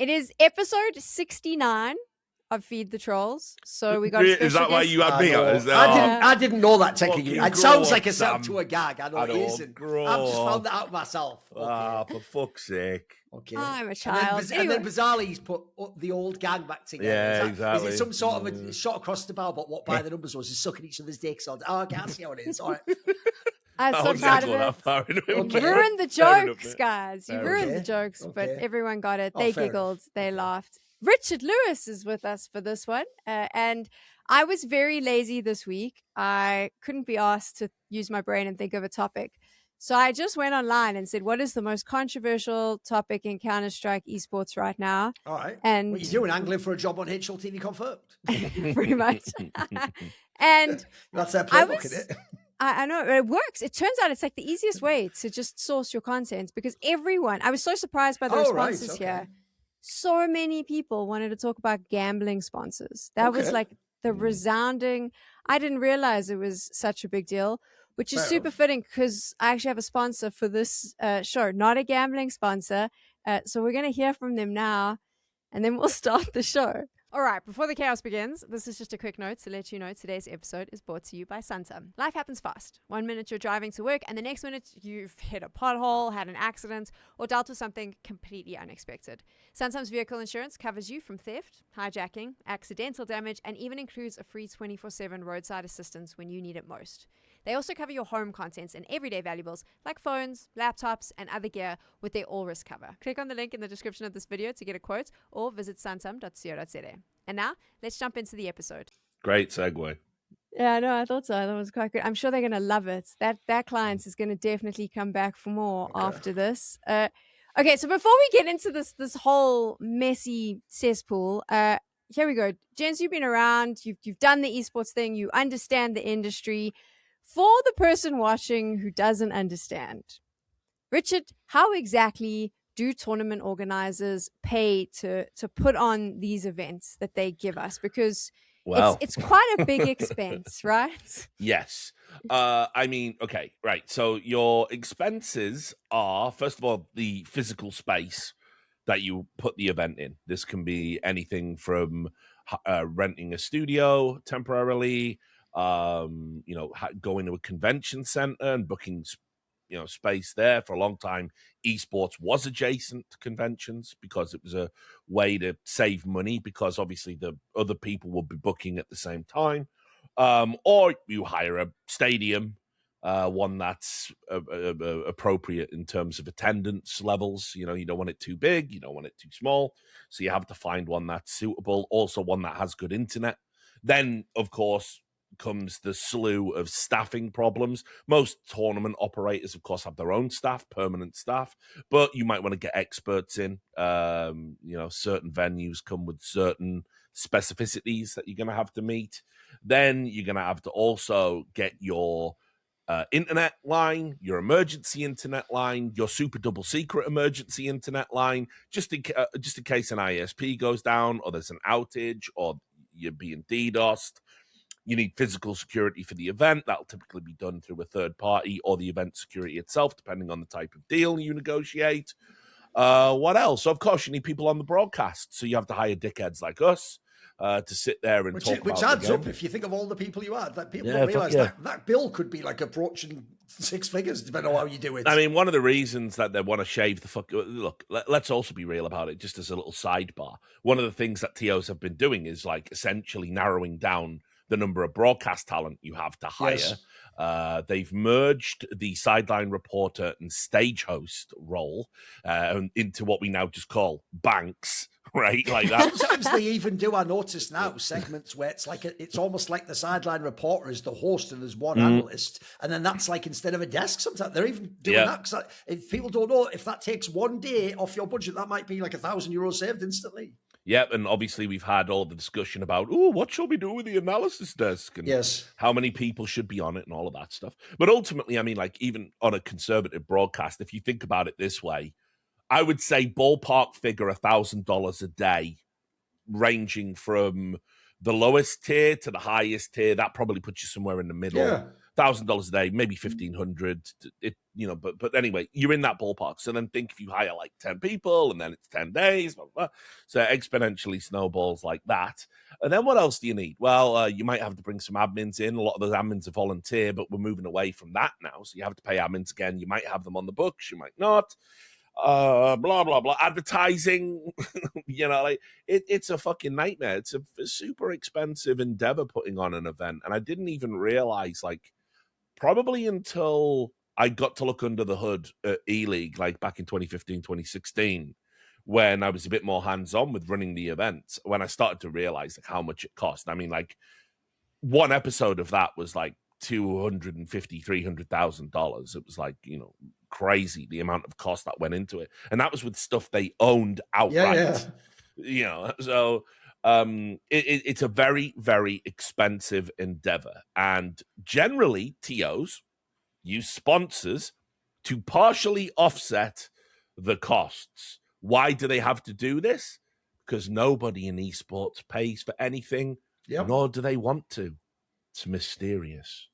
It is episode 69 of Feed the Trolls. So we got a special Is that why guest. you had me? I didn't know that technically. It sounds like a Sam. setup to a gag. I know it isn't. I've just found that out myself. Okay. For fuck's sake. Okay. I'm a child. And then bizarrely, he's put the old gang back together. Yeah, exactly. Is it some sort of a shot across the bow, but what by the numbers was? He's sucking each other's dicks on. Oh, okay, I see how it is. All right. I'm so proud of it. You ruined the jokes, guys. You ruined the jokes, but everyone got it. They giggled. They laughed. Richard Lewis is with us for this one. And I was very lazy this week. I couldn't be asked to use my brain and think of a topic. So I just went online and said, what is the most controversial topic in Counter-Strike esports right now? All right. And what are you doing? Angling for a job on HLTV confirmed? Pretty much. And that's their playbook, isn't it? I know it works. It turns out it's like the easiest way to just source your content because I was so surprised by the responses here. So many people wanted to talk about gambling sponsors. That was like the resounding. I didn't realize it was such a big deal, which is super fitting because I actually have a sponsor for this show, not a gambling sponsor. So we're going to hear from them now and then we'll start the show. All right, before the chaos begins, this is just a quick note to let you know today's episode is brought to you by Santam. Life happens fast. 1 minute you're driving to work and the next minute you've hit a pothole, had an accident, or dealt with something completely unexpected. Santam's vehicle insurance covers you from theft, hijacking, accidental damage, and even includes a free 24/7 roadside assistance when you need it most. They also cover your home contents and everyday valuables like phones, laptops, and other gear with their all-risk cover. Click on the link in the description of this video to get a quote or visit santam.co.za. And now, let's jump into the episode. Great segue. Yeah, no, I thought so. I thought it was quite good. I'm sure they're going to love it. That client is going to definitely come back for more after this. Okay, so before we get into this whole messy cesspool, here we go. Jens, you've been around. You've done the esports thing. You understand the industry. For the person watching who doesn't understand, Richard, how exactly do tournament organizers pay to put on these events that they give us? Because it's quite a big expense, right? Yes. I mean, okay, right. So your expenses are, first of all, the physical space that you put the event in. This can be anything from renting a studio temporarily, going to a convention center and booking, space there. For a long time, esports was adjacent to conventions because it was a way to save money because obviously the other people would be booking at the same time. Or you hire a stadium, one that's appropriate in terms of attendance levels. You don't want it too big, you don't want it too small. So you have to find one that's suitable, also one that has good internet. Then, of course, comes the slew of staffing problems. Most tournament operators, of course, have their own staff, permanent staff, but you might want to get experts in. Certain venues come with certain specificities that you're going to have to meet. Then you're going to have to also get your internet line, your emergency internet line, your super double secret emergency internet line, just in case an ISP goes down or there's an outage or you're being DDoSed. You need physical security for the event. That'll typically be done through a third party or the event security itself, depending on the type of deal you negotiate. What else? Of course, you need people on the broadcast. So you have to hire dickheads like us to sit there and talk about which adds up if you think of all the people you had. That people don't realize that bill could be like approaching 6 figures, depending on how you do it. I mean, one of the reasons that they want to shave the fuck... Look, let's also be real about it, just as a little sidebar. One of the things that TOs have been doing is like essentially narrowing down the number of broadcast talent you have to hire. Yes. They've merged the sideline reporter and stage host role into what we now just call banks, right? Like that. Sometimes they even do, I notice now, segments where it's almost like the sideline reporter is the host and there's one analyst. And then that's like instead of a desk, sometimes they're even doing that. Because if people don't know, if that takes one day off your budget, that might be like €1,000 saved instantly. Yep, and obviously we've had all the discussion about, what shall we do with the analysis desk? And how many people should be on it and all of that stuff. But ultimately, I mean, like even on a conservative broadcast, if you think about it this way, I would say ballpark figure $1,000 a day, ranging from the lowest tier to the highest tier. That probably puts you somewhere in the middle. $1,000 a day, maybe 1,500. But anyway, you're in that ballpark. So then think if you hire like 10 people and then it's 10 days, blah, blah, blah. So exponentially snowballs like that. And then what else do you need? Well, you might have to bring some admins in. A lot of those admins are volunteer, but we're moving away from that now. So you have to pay admins again. You might have them on the books, you might not. Blah blah blah. Advertising, it's a fucking nightmare. It's a super expensive endeavor putting on an event, and I didn't even realize, like, probably until I got to look under the hood at E-League, like back in 2015, 2016, when I was a bit more hands-on with running the event, when I started to realize like how much it cost. I mean, like, one episode of that was like $250,000-$300,000. It was like, crazy the amount of cost that went into it, and that was with stuff they owned outright. So it's a very, very expensive endeavor, and generally TOs use sponsors to partially offset the costs. Why do they have to do this? Because nobody in esports pays for anything, nor do they want to. It's mysterious.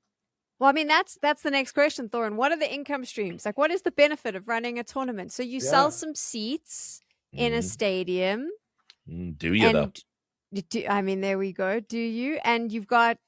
Well, I mean, that's the next question, Thorin. What are the income streams? Like, what is the benefit of running a tournament? So you sell some seats in a stadium. Do you, though? I mean, there we go. Do you? And you've got,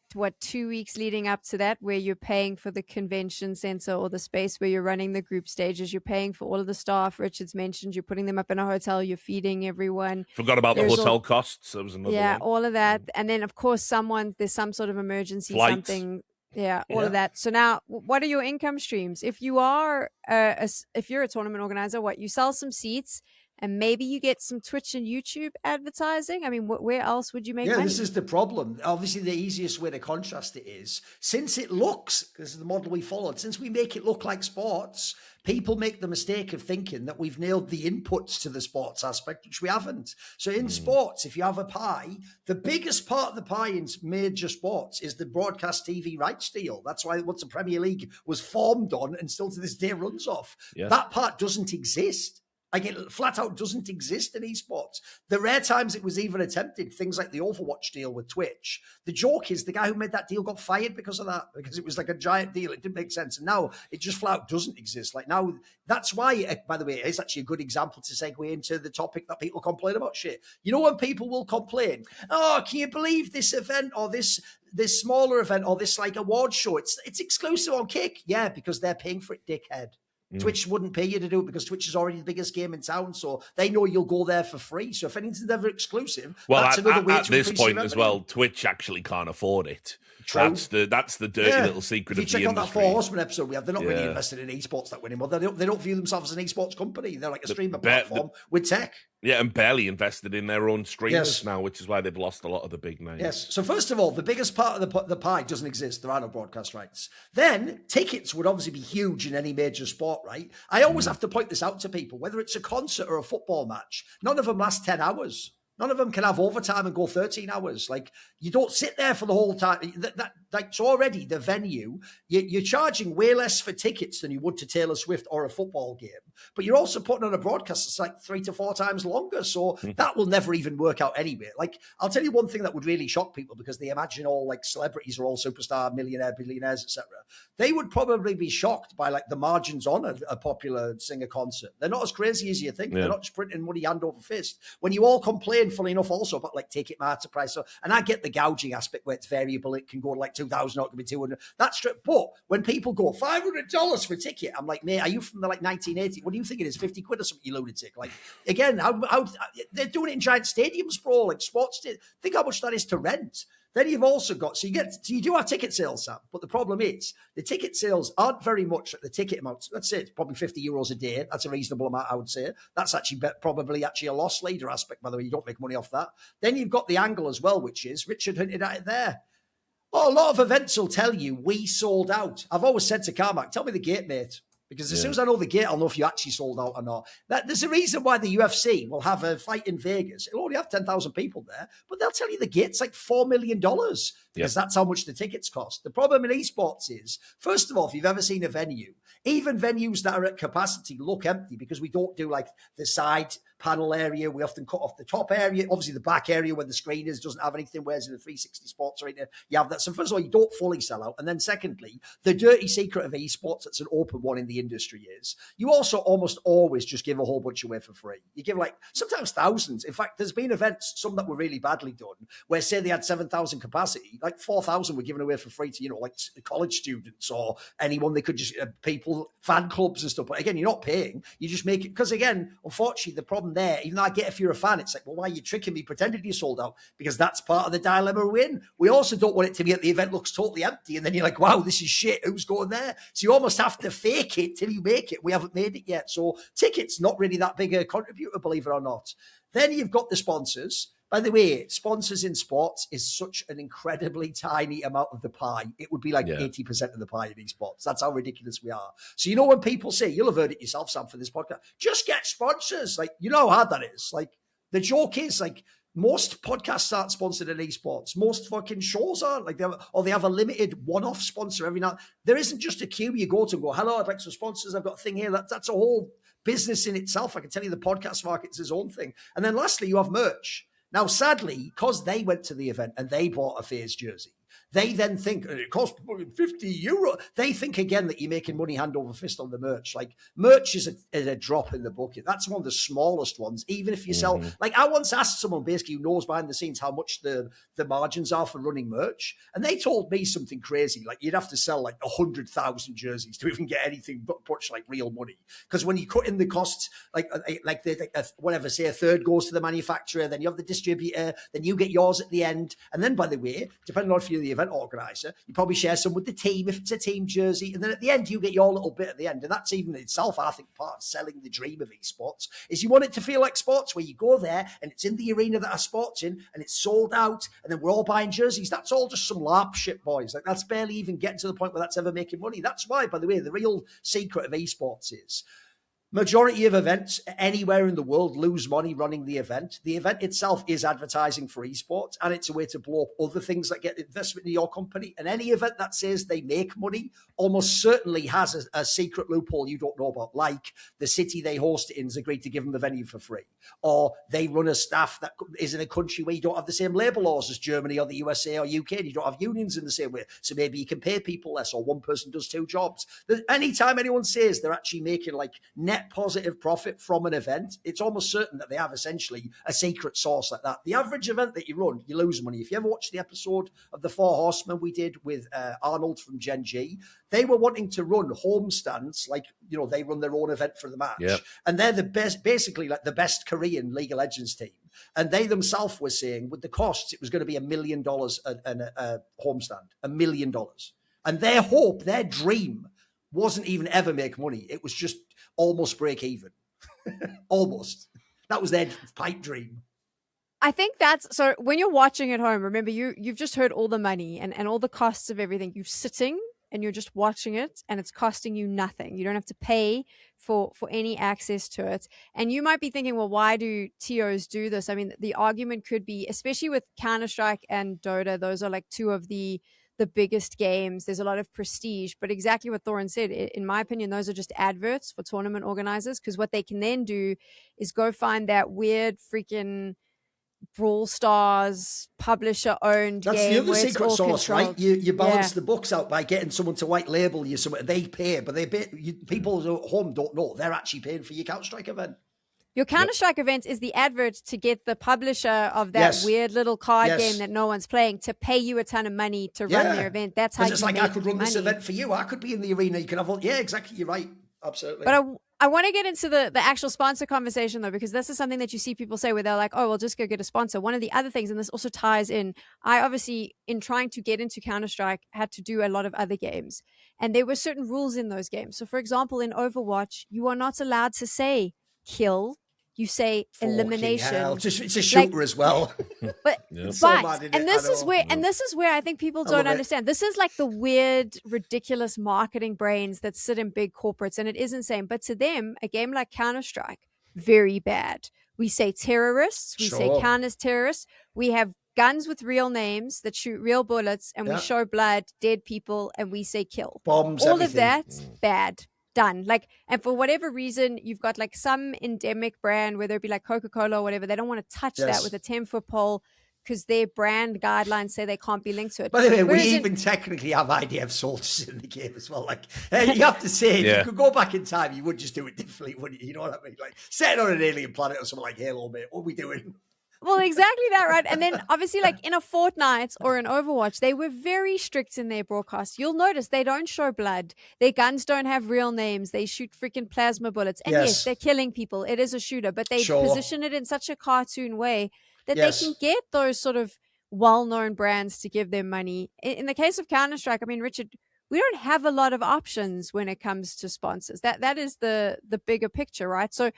2 weeks leading up to that where you're paying for the convention center or the space where you're running the group stages. You're paying for all of the staff. Richard's mentioned you're putting them up in a hotel. You're feeding everyone. Forgot about the hotel costs. That was another one. all of that. And then, of course, there's some sort of emergency, something. Yeah, all of that. So now, what are your income streams? If you are, if you're a tournament organizer, you sell some seats, and maybe you get some Twitch and YouTube advertising. I mean, where else would you make money? This is the problem. Obviously, the easiest way to contrast it is, since it looks, this is the model we followed, since we make it look like sports, people make the mistake of thinking that we've nailed the inputs to the sports aspect, which we haven't. So in sports, if you have a pie, the biggest part of the pie in major sports is the broadcast TV rights deal. That's why what the Premier League was formed on and still to this day runs off. Yeah. That part doesn't exist. Like, it flat out doesn't exist in esports. The rare times it was even attempted, things like the Overwatch deal with Twitch, the joke is the guy who made that deal got fired because of that, because it was like a giant deal. It didn't make sense. And now it just flat out doesn't exist. Like, now, that's why, by the way, it's actually a good example to segue into the topic that people complain about shit. You know, when people will complain, oh, can you believe this event or this smaller event or this like award show? It's exclusive on Kick. Yeah, because they're paying for it, dickhead. Twitch wouldn't pay you to do it because Twitch is already the biggest game in town, so they know you'll go there for free. So if anything's ever exclusive, that's another way to increase this point as well, Twitch actually can't afford it. True. That's the dirty little secret of the industry. If you check out that 4 Horsemen episode we have, they're not really invested in esports that way anymore. They don't view themselves as an esports company. They're like a streamer platform with tech. Yeah, and barely invested in their own streamers now, which is why they've lost a lot of the big names. Yes. So first of all, the biggest part of the pie doesn't exist. There are no broadcast rights. Then tickets would obviously be huge in any major sport, right? I always have to point this out to people, whether it's a concert or a football match, none of them last 10 hours. None of them can have overtime and go 13 hours. Like, you don't sit there for the whole time. So already the venue, you're charging way less for tickets than you would to Taylor Swift or a football game. But you're also putting on a broadcast that's like 3 to 4 times longer. So that will never even work out anyway. Like, I'll tell you one thing that would really shock people, because they imagine all like celebrities are all superstar, millionaire, billionaires, etc. They would probably be shocked by like the margins on a popular singer concert. They're not as crazy as you think. Yeah. They're not just printing money hand over fist. When you all complain, funny enough, also about like Ticketmaster price. So, and I get the gouging aspect where it's variable. It can go to like 2,000, or it can be 200. That's true. But when people go $500 for a ticket, I'm like, mate, are you from the like 1980? What do you think it is? 50 quid or something, you lunatic? Like, again, how they're doing it in giant stadiums, bro, like sports. Think how much that is to rent. Then you've also got, so you do have ticket sales, Sam, but the problem is the ticket sales aren't very much at the ticket amounts. Let's say it's probably €50 a day. That's a reasonable amount, I would say. That's actually probably a loss leader aspect, by the way. You don't make money off that. Then you've got the angle as well, which is, Richard hinted at it there. Oh, a lot of events will tell you we sold out. I've always said to Carmack, tell me the gate, mate. Because as soon as I know the gate, I'll know if you actually sold out or not. There's a reason why the UFC will have a fight in Vegas. It'll only have 10,000 people there, but they'll tell you the gate's like $4 million because that's how much the tickets cost. The problem in esports is, first of all, if you've ever seen a venue, even venues that are at capacity look empty because we don't do like the side panel area. We often cut off the top area. Obviously, the back area where the screen is doesn't have anything, whereas in the 360 Sports Arena, you have that. So first of all, you don't fully sell out. And then secondly, the dirty secret of esports, that's an open one in the industry, is you also almost always just give a whole bunch away for free. You give like sometimes thousands. In fact, there's been events, some that were really badly done, where say they had 7,000 capacity, like 4,000 were given away for free to, like college students or anyone. They could just, people, fan clubs and stuff. But again, you're not paying. You just make it. Because again, unfortunately, the problem there, even though I get if you're a fan, it's like, well, why are you tricking me, pretending you sold out? Because that's part of the dilemma we're in. We also don't want it to be that the event looks totally empty and then you're like, wow, this is shit, who's going there? So you almost have to fake it till you make it. We haven't made it yet. So tickets, not really that big a contributor, believe it or not. Then you've got the sponsors. By the way, sponsors in sports is such an incredibly tiny amount of the pie. It would be like 80% of the pie in esports. That's how ridiculous we are. So, when people say, you'll have heard it yourself, Sam, for this podcast, just get sponsors. Like, you know how hard that is. Like, the joke is, like, most podcasts aren't sponsored in esports. Most fucking shows aren't. Like, they have a limited one-off sponsor every now. There isn't just a queue you go to and go, hello, I'd like some sponsors. I've got a thing here. That's a whole business in itself. I can tell you the podcast market's its own thing. And then lastly, you have merch. Now, sadly, because they went to the event and they bought a FaZe jersey, they then think it costs €50. They think again that you're making money hand over fist on the merch. Like, merch is a drop in the bucket. That's one of the smallest ones. Even if you sell, like, I once asked someone basically who knows behind the scenes how much the margins are for running merch, and they told me something crazy. Like, you'd have to sell like 100,000 jerseys to even get anything but much like real money. Because when you cut in the costs, whatever, say a third goes to the manufacturer, then you have the distributor, then you get yours at the end, and then by the way, depending on if you're the event organizer, you probably share some with the team if it's a team jersey, and then at the end you get your little bit at the end. And that's even itself, I think, part of selling the dream of esports is you want it to feel like sports, where you go there and it's in the arena that our sports in and it's sold out, and then we're all buying jerseys. That's all just some LARP shit, boys. Like, that's barely even getting to the point where that's ever making money. That's why, by the way, the real secret of esports is majority of events anywhere in the world lose money running the event. The event itself is advertising for esports, and it's a way to blow up other things that get investment in your company. And any event that says they make money almost certainly has a secret loophole you don't know about, like the city they host it in has agreed to give them the venue for free, or they run a staff that is in a country where you don't have the same labor laws as Germany or the USA or UK, and you don't have unions in the same way. So maybe you can pay people less, or one person does two jobs. Anytime anyone says they're actually making like net positive profit from an event, it's almost certain that they have essentially a secret sauce like that. The average event that you run, you lose money. If you ever watched the episode of the Four Horsemen we did with Arnold from Gen G, they were wanting to run home stands, like, they run their own event for the match. And they're the best, basically like the best Korean League of Legends team. And they themselves were saying with the costs, it was going to be $1 million a home stand, $1 million. And their hope, their dream wasn't even ever make money. It was just almost break even. Almost. That was their pipe dream. I think so when you're watching at home, remember you've just heard all the money and all the costs of everything. You're sitting and you're just watching it, and it's costing you nothing. You don't have to pay for any access to it. And you might be thinking, well, why do TOs do this? I mean, the argument could be, especially with Counter-Strike and Dota, those are like two of the biggest games. There's a lot of prestige, but exactly what Thorin said, in my opinion, those are just adverts for tournament organizers, because what they can then do is go find that weird freaking Brawl Stars publisher-owned game. That's the other secret sauce, right? You balance the books out by getting someone to white label you something. They pay, but people at home don't know. They're actually paying for your Counter-Strike event. Your Counter-Strike event is the advert to get the publisher of that weird little card game that no one's playing to pay you a ton of money to run their event. That's how it's like, I could run this event for you. I could be in the arena. You can have exactly. You're right. Absolutely. But I want to get into the actual sponsor conversation, though, because this is something that you see people say where they're like, oh, well, just go get a sponsor. One of the other things, and this also ties in, I obviously, in trying to get into Counter-Strike, had to do a lot of other games. And there were certain rules in those games. So, for example, in Overwatch, you are not allowed to say kill. you say elimination. Hell. It's a shooter as well. But this is where I think people don't understand. This is like the weird, ridiculous marketing brains that sit in big corporates, and it is insane. But to them, a game like Counter-Strike, very bad. We say terrorists, we say counter-terrorists. We have guns with real names that shoot real bullets, and we show blood, dead people, and we say kill. Bombs, all everything. of that's bad. Done. Like, and for whatever reason, you've got like some endemic brand, whether it be like Coca-Cola or whatever, they don't want to touch that with a 10-foot pole because their brand guidelines say they can't be linked to it. By the way, we even technically have IDF soldiers in the game as well. Like, you have to say, if you could go back in time, you would just do it differently, wouldn't you? You know what I mean? Like, set it on an alien planet or something like Halo, mate. What are we doing? Well, exactly that, right? And then obviously like in a Fortnite or an Overwatch, they were very strict in their broadcast. You'll notice they don't show blood. Their guns don't have real names. They shoot freaking plasma bullets. And yes, they're killing people. It is a shooter, but they position it in such a cartoon way that they can get those sort of well-known brands to give them money. In the case of Counter-Strike, I mean, Richard, we don't have a lot of options when it comes to sponsors. That is the bigger picture, right? So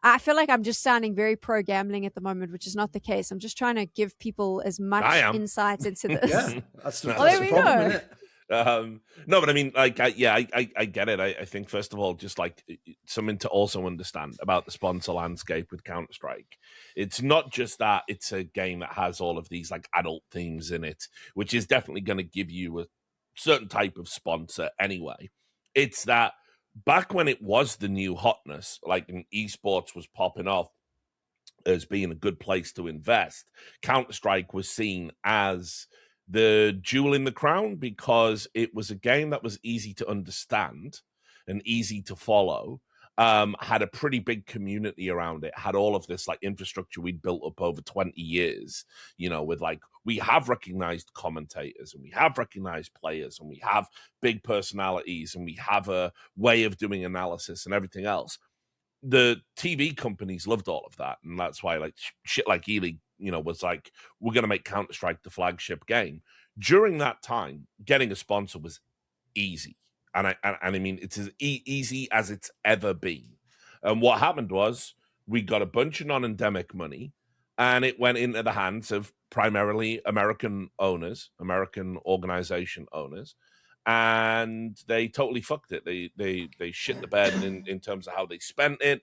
I feel like I'm just sounding very pro-gambling at the moment, which is not the case. I'm just trying to give people as much insight into this. That's there we go. No, but I mean, like, I get it. I think, first of all, just like something to also understand about the sponsor landscape with Counter-Strike. It's not just that it's a game that has all of these like adult themes in it, which is definitely going to give you a certain type of sponsor anyway. It's that back when it was the new hotness, like in esports was popping off as being a good place to invest, Counter-Strike was seen as the jewel in the crown because it was a game that was easy to understand and easy to follow, had a pretty big community around it, had all of this like infrastructure we'd built up over 20 years, you know, with like, we have recognized commentators and we have recognized players and we have big personalities and we have a way of doing analysis and everything else. The TV companies loved all of that. And that's why like shit like E-League, you know, was like, we're going to make Counter-Strike the flagship game. During that time, getting a sponsor was easy. And I mean, it's as easy as it's ever been. And what happened was we got a bunch of non-endemic money and it went into the hands of primarily American owners, American organization owners. And they totally fucked it. They shit the bed in terms of how they spent it,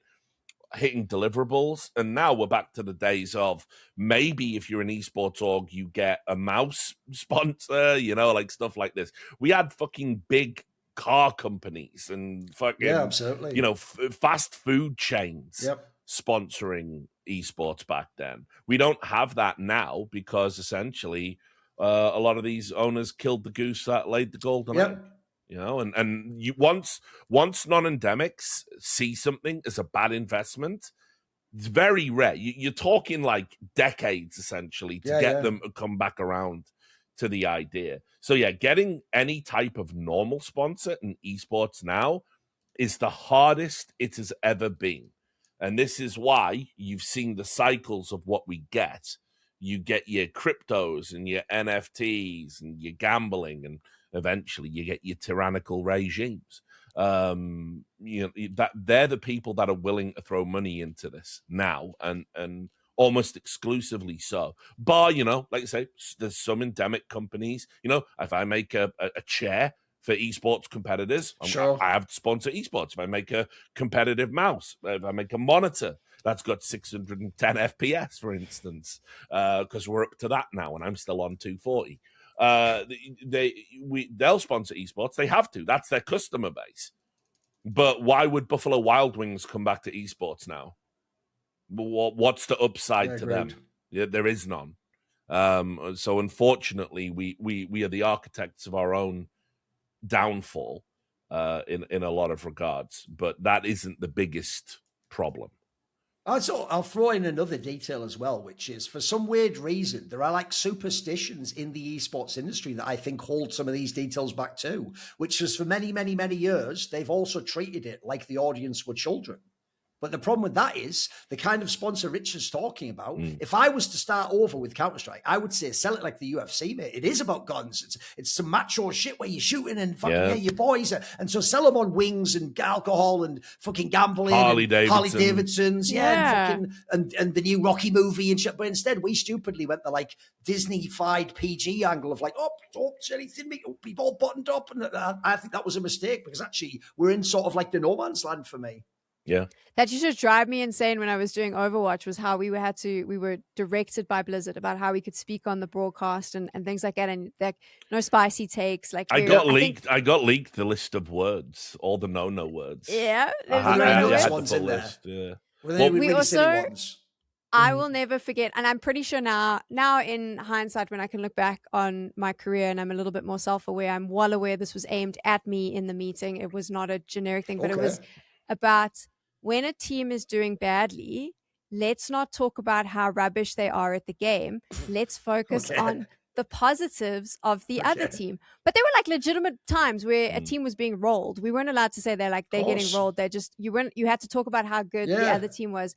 hitting deliverables. And now we're back to the days of maybe if you're an esports org, you get a mouse sponsor, you know, like stuff like this. We had fucking big car companies and fucking, absolutely, you know, fast food chains sponsoring esports back then. We don't have that now because essentially a lot of these owners killed the goose that laid the golden egg. You know, and you once non-endemics see something as a bad investment, it's very rare. You're talking like decades essentially to get them to come back around to the idea. So yeah, getting any type of normal sponsor in esports now is the hardest it has ever been. And this is why you've seen the cycles of what we get. You get your cryptos and your NFTs and your gambling, and eventually you get your tyrannical regimes. You know, that they're the people that are willing to throw money into this now, and almost exclusively so. Bar, you know, like I say, there's some endemic companies. You know, if I make a chair for esports competitors, I have to sponsor esports. If I make a competitive mouse, if I make a monitor that's got 610 FPS, for instance, because we're up to that now, and I'm still on 240. They'll sponsor esports. They have to. That's their customer base. But why would Buffalo Wild Wings come back to esports now? What's the upside to them? Yeah, there is none. So unfortunately, we are the architects of our own downfall in a lot of regards. But that isn't the biggest problem. Also, I'll throw in another detail as well, which is for some weird reason, there are like superstitions in the esports industry that I think hold some of these details back too, which is for many, many, many years, they've also treated it like the audience were children. But the problem with that is the kind of sponsor Richard's talking about. If I was to start over with Counter-Strike, I would say sell it like the UFC, mate. It is about guns. It's some macho shit where you're shooting and fucking your boys. And so sell them on wings and alcohol and fucking gambling. Harley Davidsons, and the new Rocky movie and shit. But instead, we stupidly went the like Disney-fied PG angle of like, don't say anything, people all buttoned up. And I think that was a mistake because actually we're in sort of like the no man's land for me. Yeah. That used to drive me insane when I was doing Overwatch was how we were directed by Blizzard about how we could speak on the broadcast and things like that, and like no spicy takes. Like I got leaked the list of words, all the no words. Yeah, I had the full list. Yeah. We also. I will never forget, and I'm pretty sure now in hindsight, when I can look back on my career and I'm a little bit more self-aware, I'm well aware this was aimed at me in the meeting. It was not a generic thing, but it was about when a team is doing badly, let's not talk about how rubbish they are at the game. Let's focus on the positives of the other team. But there were like legitimate times where a team was being rolled. We weren't allowed to say they're getting rolled. You had to talk about how good the other team was.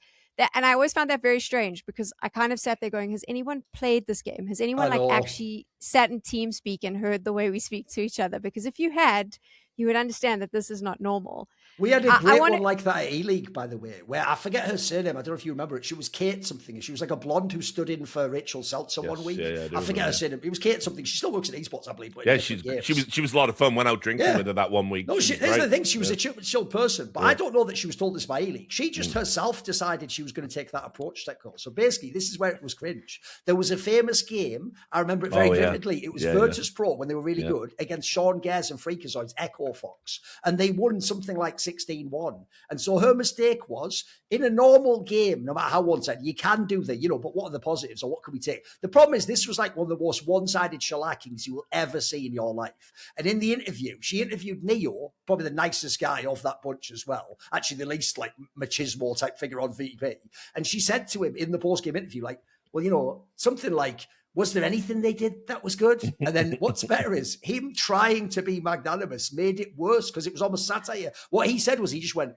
And I always found that very strange because I kind of sat there going, has anyone played this game? Has anyone actually sat in team speak and heard the way we speak to each other? Because if you had, you would understand that this is not normal. We had a great one like that at A-League, by the way, where I forget her surname. I don't know if you remember it. She was Kate something. She was like a blonde who stood in for Rachel Seltzer one week. I forget her surname. It was Kate something. She still works at Esports, I believe. Yeah, she was a lot of fun. Went out drinking with her that one week. No, here's the thing. She was a chill person, but I don't know that she was told this by A-League. She just herself decided she was going to take that approach. So basically, this is where it was cringe. There was a famous game. I remember it very vividly. It was Virtus Pro when they were really good against Sean Gares and Freakazoid's Echo Fox. And they won something like 16-1. And so her mistake was, in a normal game, no matter how one-sided, you can do that, but what are the positives or what can we take? The problem is this was like one of the most one-sided shellackings you will ever see in your life. And in the interview, she interviewed Neo, probably the nicest guy of that bunch as well, actually the least like machismo type figure on VP. And she said to him in the post-game interview, like, well, something like, was there anything they did that was good? And then what's better is him trying to be magnanimous made it worse because it was almost satire. What he said was he just went,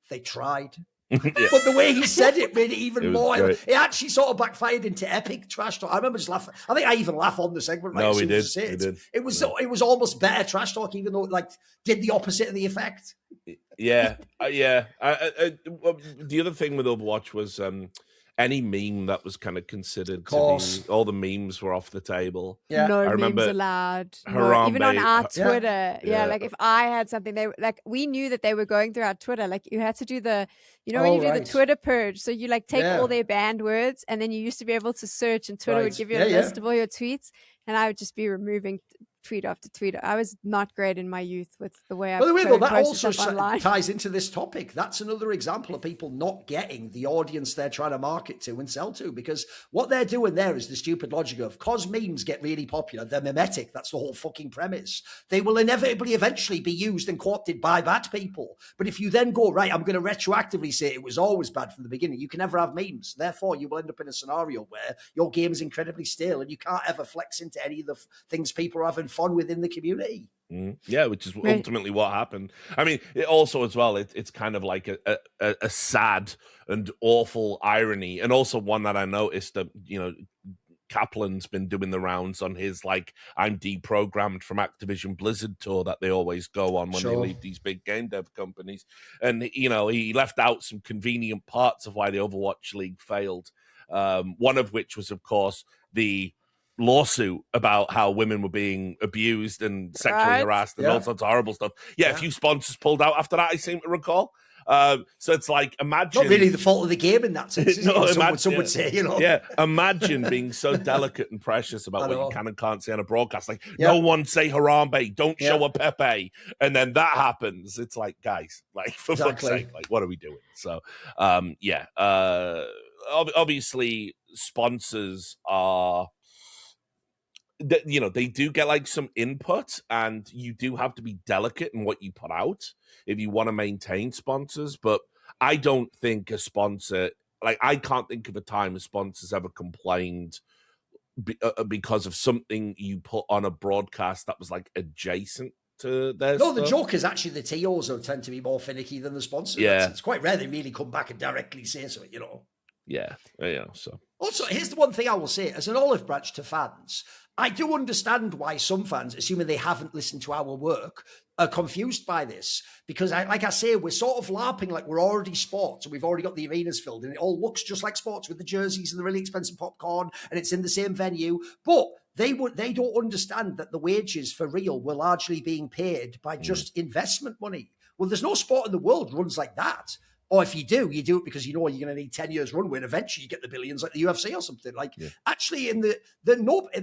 they tried. But the way he said it made it even more. It actually sort of backfired into epic trash talk. I remember just laughing. I think I even laughed on the segment. Right? No, we did. It was almost better trash talk, even though it did the opposite of the effect. Yeah. The other thing with Overwatch was any meme that was kind of considered to be, all the memes were off the table. Yeah. No memes allowed. No, even on our Twitter. Yeah, like if I had something, we knew that they were going through our Twitter. Like you had to do the, when you do the Twitter purge. So you take all their banned words and then you used to be able to search and Twitter would give you a list of all your tweets and I would just be removing tweet after tweet. I was not great in my youth with the way I that also ties into this topic. That's another example of people not getting the audience they're trying to market to and sell to, because what they're doing there is the stupid logic of, cause memes get really popular, they're mimetic. That's the whole fucking premise. They will inevitably eventually be used and co-opted by bad people. But if you then go, right, I'm going to retroactively say it was always bad from the beginning, you can never have memes. Therefore, you will end up in a scenario where your game is incredibly stale and you can't ever flex into any of the things people are having fun within the community. Yeah, which is ultimately what happened. I mean, it also as well, it's kind of like a sad and awful irony, and also one that I noticed that Kaplan's been doing the rounds on his I'm deprogrammed from Activision Blizzard tour that they always go on when they leave these big game dev companies, and he left out some convenient parts of why the Overwatch League failed. One of which was, of course, the lawsuit about how women were being abused and sexually harassed and all sorts of horrible stuff. A few sponsors pulled out after that, I seem to recall. So it's imagine... Not really the fault of the game in that sense, some would say, Yeah, imagine being so delicate and precious about what you can and can't say on a broadcast. No one say Harambe, don't show a Pepe. And then that happens. It's guys, for fuck's sake, what are we doing? So, obviously, sponsors are... they do get some input, and you do have to be delicate in what you put out if you want to maintain sponsors. But I don't think a sponsor, I can't think of a time a sponsor's ever complained because of something you put on a broadcast that was adjacent to their No, stuff. the joke is actually the TOs who tend to be more finicky than the sponsors. Yeah. It's quite rare they really come back and directly say so, you know. Yeah, so. Also, here's the one thing I will say. As an olive branch to fans, I do understand why some fans, assuming they haven't listened to our work, are confused by this. Because, like I say, we're sort of LARPing like we're already sports and we've already got the arenas filled and it all looks just like sports with the jerseys and the really expensive popcorn and it's in the same venue. But they don't understand that the wages for real were largely being paid by just investment money. Well, there's no sport in the world runs like that. Or if you do it because you know you're going to need 10 years runway and eventually you get the billions like the UFC or something. Like actually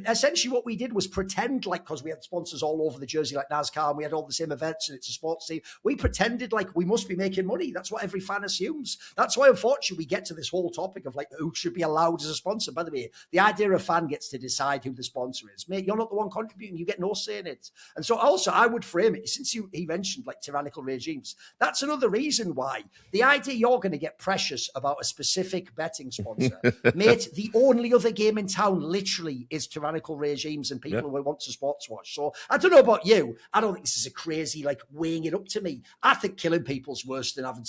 essentially what we did was pretend like, because we had sponsors all over the jersey like NASCAR and we had all the same events and it's a sports team. We pretended like we must be making money. That's what every fan assumes. That's why unfortunately we get to this whole topic of like who should be allowed as a sponsor. By the way, the idea a fan gets to decide who the sponsor is. Mate, you're not the one contributing. You get no say in it. And so also I would frame it, since he mentioned like tyrannical regimes, that's another reason why the idea you're going to get precious about a specific betting sponsor. Mate, the only other game in town literally is tyrannical regimes and people who want to sports watch. So I don't know about you. I don't think this is a crazy, like, weighing it up to me. I think killing people's worse than having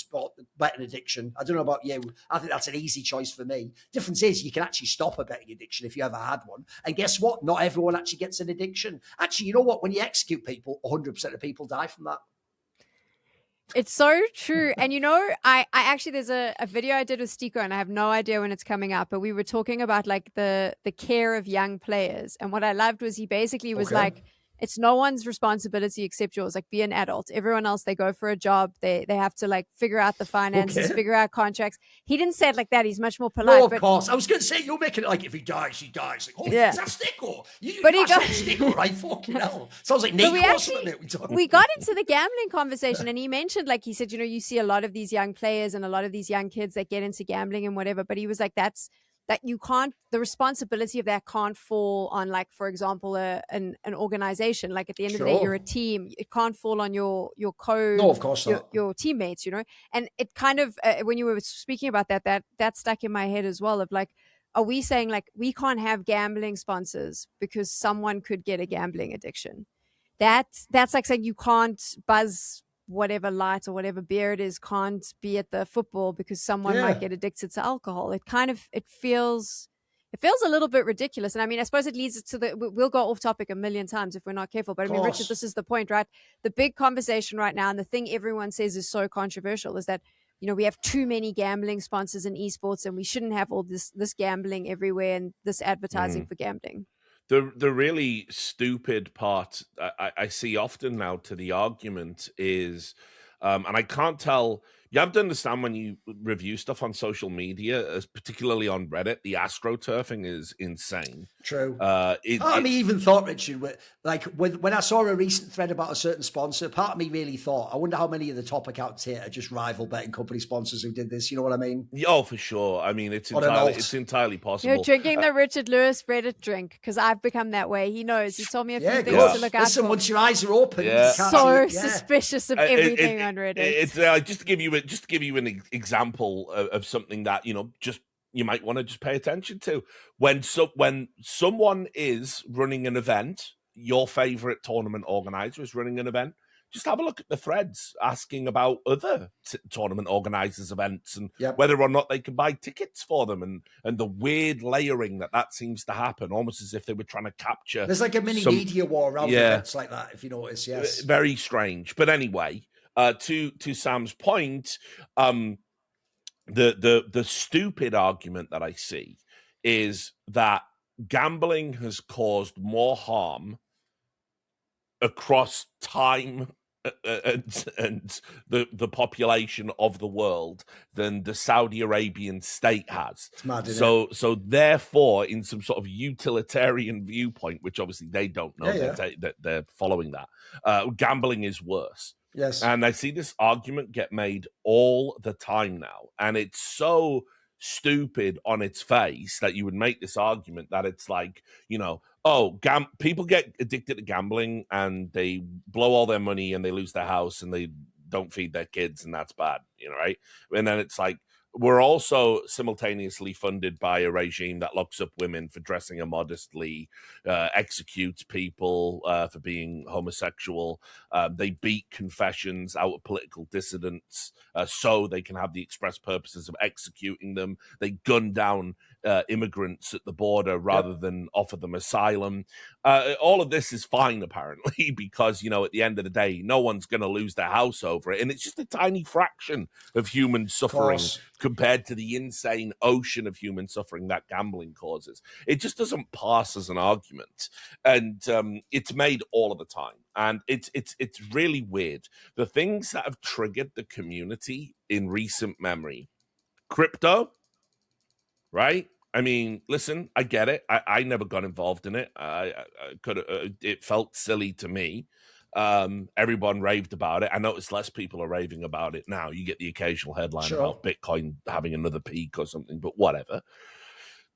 betting addiction. I don't know about you. I think that's an easy choice for me. Difference is you can actually stop a betting addiction if you ever had one. And guess what? Not everyone actually gets an addiction. Actually, you know what? When you execute people, 100% of people die from that. It's so true. And you know, I actually, there's a video I did with Stico and I have no idea when it's coming up, but we were talking about like the care of young players. And what I loved was he basically was like, it's no one's responsibility except yours. Like, be an adult. Everyone else, they go for a job. They have to like figure out the finances, figure out contracts. He didn't say it like that. He's much more polite. No, of course. I was going to say, you're making it like if he dies, he dies. Like, oh, is that Stico? But he got Stico, right? Fucking hell. Sounds like Nick. We got into the gambling conversation and he mentioned, like, he said, you know, you see a lot of these young players and a lot of these young kids that get into gambling and whatever. But he was like, that you can't, the responsibility of that can't fall on, like, for example, an organization. Like, at the end of the day, you're a team. It can't fall on your no, of course not. Your teammates, you know. And it kind of when you were speaking about that stuck in my head as well. Of like, are we saying like we can't have gambling sponsors because someone could get a gambling addiction? That's like saying you can't buzz whatever light or whatever beer it is can't be at the football because someone might get addicted to alcohol. It feels a little bit ridiculous. And I mean, I suppose it leads us to we'll go off topic a million times if we're not careful. But I mean, Richard, this is the point, right? The big conversation right now, and the thing everyone says is so controversial, is that, you know, we have too many gambling sponsors in esports and we shouldn't have all this gambling everywhere and this advertising for gambling. The really stupid part I see often now to the argument is, and I can't tell, you have to understand when you review stuff on social media, particularly on Reddit, the astroturfing is insane. True. Part of me even thought, Richard, when I saw a recent thread about a certain sponsor, part of me really thought, I wonder how many of the top accounts here are just rival betting company sponsors who did this. You know what I mean? Oh, for sure. I mean, it's entirely possible. You're drinking the Richard Lewis Reddit drink, because I've become that way. He knows. He told me a few things to look out for. Once your eyes are open, suspicious of everything on Reddit. It's just to give you an example of something that, you know, just you might want to just pay attention to. When someone is running an event, your favorite tournament organizer is running an event, just have a look at the threads asking about other tournament organizers' events and whether or not they can buy tickets for them, and the weird layering that seems to happen, almost as if they were trying to capture. There's like a mini media war around events like that, if you notice. Yes, very strange. But anyway, to Sam's point, the stupid argument that I see is that gambling has caused more harm across time and the population of the world than the Saudi Arabian state has. It's mad, so therefore, in some sort of utilitarian viewpoint, which obviously they don't know that they're following that, gambling is worse. Yes. And I see this argument get made all the time now. And it's so stupid on its face that you would make this argument that it's like, you know, people get addicted to gambling and they blow all their money and they lose their house and they don't feed their kids and that's bad, you know, right? And then it's like, we're also simultaneously funded by a regime that locks up women for dressing immodestly, executes people for being homosexual. They beat confessions out of political dissidents so they can have the express purposes of executing them. They gun down immigrants at the border rather than offer them asylum. All of this is fine, apparently, because, you know, at the end of the day, no one's going to lose their house over it. And it's just a tiny fraction of human suffering compared to the insane ocean of human suffering that gambling causes. It just doesn't pass as an argument. And it's made all of the time. And it's really weird. The things that have triggered the community in recent memory, crypto, right? I mean, listen, I get it. I never got involved in it. I could. It felt silly to me. Everyone raved about it. I noticed less people are raving about it now. You get the occasional headline about Bitcoin having another peak or something, but whatever.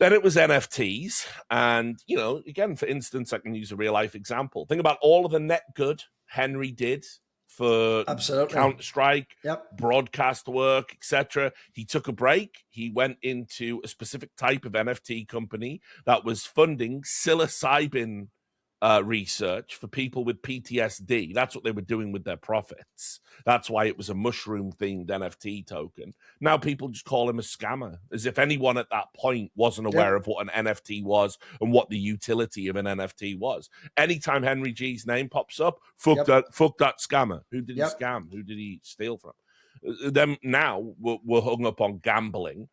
Then it was NFTs. And, you know, again, for instance, I can use a real life example. Think about all of the net good Henry did for Counter-Strike, broadcast work, etc. He took a break. He went into a specific type of NFT company that was funding psilocybin research for people with PTSD. That's what they were doing with their profits. That's why it was a mushroom-themed NFT token. Now people just call him a scammer, as if anyone at that point wasn't aware of what an NFT was and what the utility of an NFT was. Anytime Henry G's name pops up, fuck that scammer. Who did he scam? Who did he steal from? Then now we're hung up on gambling.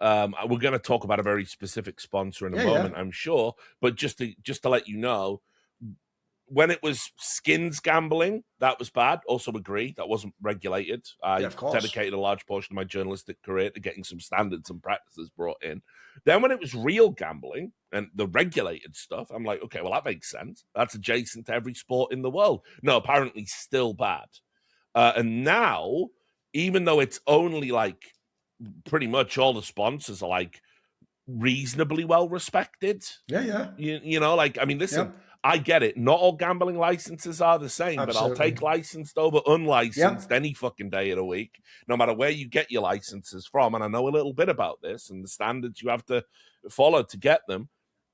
We're going to talk about a very specific sponsor in a moment, I'm sure. But just to let you know, when it was skins gambling, that was bad. Also agree, that wasn't regulated. I dedicated a large portion of my journalistic career to getting some standards and practices brought in. Then when it was real gambling and the regulated stuff, I'm like, okay, well, that makes sense. That's adjacent to every sport in the world. No, apparently still bad. And now, even though it's only like pretty much all the sponsors are like reasonably well respected. You know, like, I mean, listen, I get it. Not all gambling licenses are the same, but I'll take licensed over unlicensed any fucking day of the week, no matter where you get your licenses from. And I know a little bit about this and the standards you have to follow to get them.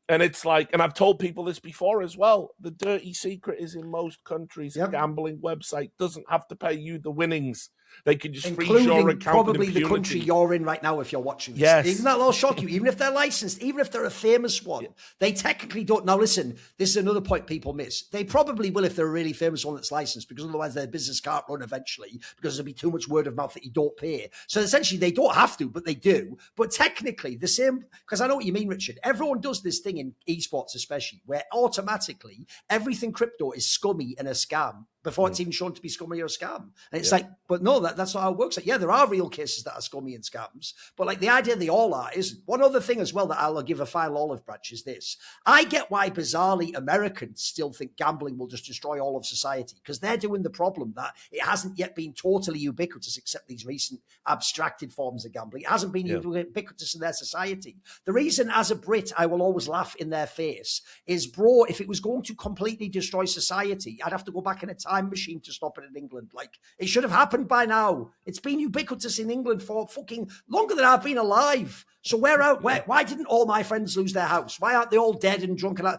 And it's like, and I've told people this before as well, the dirty secret is in most countries, a gambling website doesn't have to pay you the winnings. They can just freeze your account. Probably the country you're in right now if you're watching this. Yes. Even that'll shock you. Even if they're licensed, even if they're a famous one, they technically don't. Now listen, this is another point people miss. They probably will if they're a really famous one that's licensed, because otherwise their business can't run eventually, because there'll be too much word of mouth that you don't pay. So essentially they don't have to, but they do. But technically the same, because I know what you mean, Richard. Everyone does this thing in esports especially, where automatically everything crypto is scummy and a scam before it's even shown to be scummy or a scam. And it's like, but no, that's not how it works. Like, yeah, there are real cases that are scummy and scams, but like the idea they all are isn't. One other thing as well that I'll give a final olive branch is this. I get why bizarrely Americans still think gambling will just destroy all of society, because they're doing the problem that it hasn't yet been totally ubiquitous, except these recent abstracted forms of gambling. It hasn't been ubiquitous in their society. The reason as a Brit I will always laugh in their face is, bro, if it was going to completely destroy society, I'd have to go back in a time machine to stop it in England. Like, it should have happened by now. It's been ubiquitous in England for fucking longer than I've been alive. So why didn't all my friends lose their house? Why aren't they all dead and drunk? And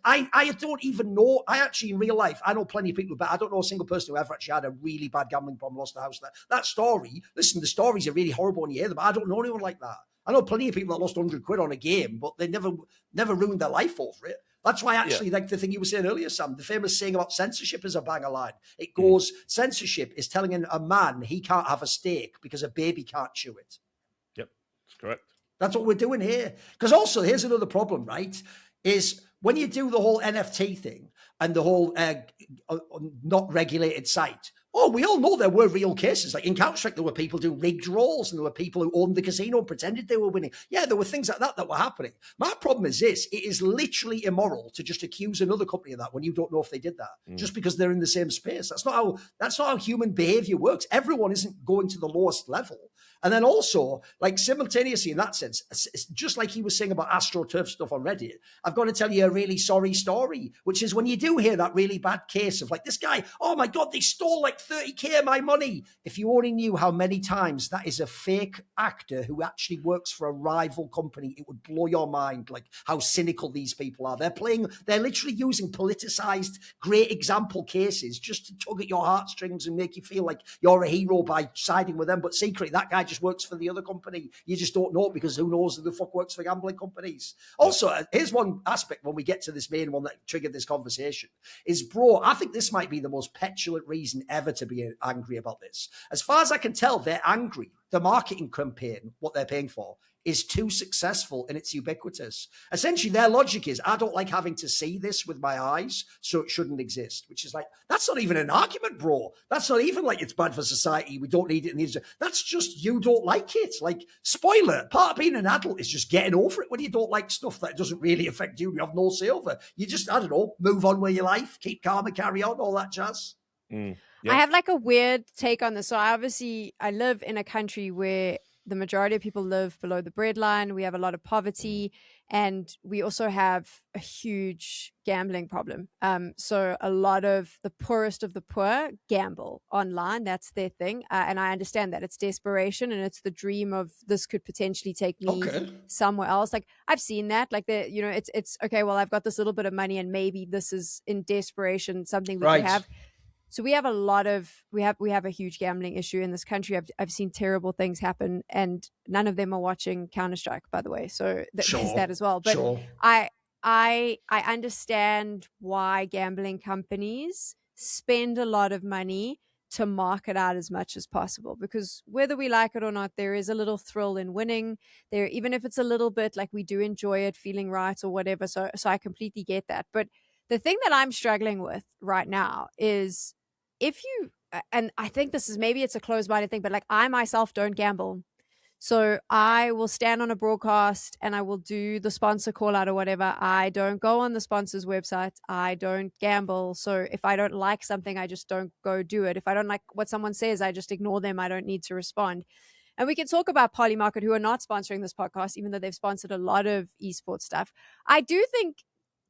I don't even know. I actually, in real life, I know plenty of people, but I don't know a single person who ever actually had a really bad gambling problem, lost their house. That story, listen, the stories are really horrible when you hear them. I don't know anyone like that. I know plenty of people that lost 100 quid on a game, but they never ruined their life over it. That's why actually, like the thing you were saying earlier, Sam, the famous saying about censorship is a banger line. It goes, censorship is telling a man he can't have a steak because a baby can't chew it. Yep, that's correct. That's what we're doing here. Because also, here's another problem, right? Is when you do the whole NFT thing and the whole not regulated site, oh, we all know there were real cases. Like in Counter-Strike, there were people doing rigged rolls, and there were people who owned the casino and pretended they were winning. Yeah, there were things like that were happening. My problem is this. It is literally immoral to just accuse another company of that when you don't know if they did that, just because they're in the same space. That's not how human behavior works. Everyone isn't going to the lowest level. And then also, like simultaneously in that sense, it's just like he was saying about AstroTurf stuff on Reddit, I've got to tell you a really sorry story, which is when you do hear that really bad case of like this guy, oh my God, they stole like 30K of my money. If you only knew how many times that is a fake actor who actually works for a rival company, it would blow your mind, like how cynical these people are. They're literally using politicized, great example cases just to tug at your heartstrings and make you feel like you're a hero by siding with them. But secretly, that guy just works for the other company. You just don't know, because who knows who the fuck works for gambling companies. Also, here's one aspect when we get to this main one that triggered this conversation is, bro, I think this might be the most petulant reason ever to be angry about this. As far as I can tell, they're angry. The marketing campaign, what they're paying for, is too successful and it's ubiquitous. Essentially, their logic is, I don't like having to see this with my eyes, so it shouldn't exist, which is like, that's not even an argument, bro. That's not even like it's bad for society, we don't need it. That's just you don't like it. Like, spoiler, part of being an adult is just getting over it when you don't like stuff that doesn't really affect you. You have no say over. You just, I don't know, move on with your life, keep calm and carry on, all that jazz. I have like a weird take on this. So I live in a country where the majority of people live below the breadline. We have a lot of poverty, and we also have a huge gambling problem. So a lot of the poorest of the poor gamble online. That's their thing. And I understand that it's desperation and it's the dream of, this could potentially take me somewhere else. Like, I've seen that, like, it's okay, well, I've got this little bit of money and maybe this is in desperation something we can have. So we have we have a huge gambling issue in this country. I've seen terrible things happen, and none of them are watching Counter-Strike, by the way. So there's that as well. But I understand why gambling companies spend a lot of money to market out as much as possible, because whether we like it or not, there is a little thrill in winning there, even if it's a little bit, like, we do enjoy it, feeling right or whatever. So I completely get that. But the thing that I'm struggling with right now is, if you, and I think this is, maybe it's a closed-minded thing, but like, I myself don't gamble. So I will stand on a broadcast and I will do the sponsor call out or whatever. I don't go on the sponsor's website. I don't gamble. So if I don't like something, I just don't go do it. If I don't like what someone says, I just ignore them. I don't need to respond. And we can talk about Polymarket, who are not sponsoring this podcast, even though they've sponsored a lot of esports stuff. I do think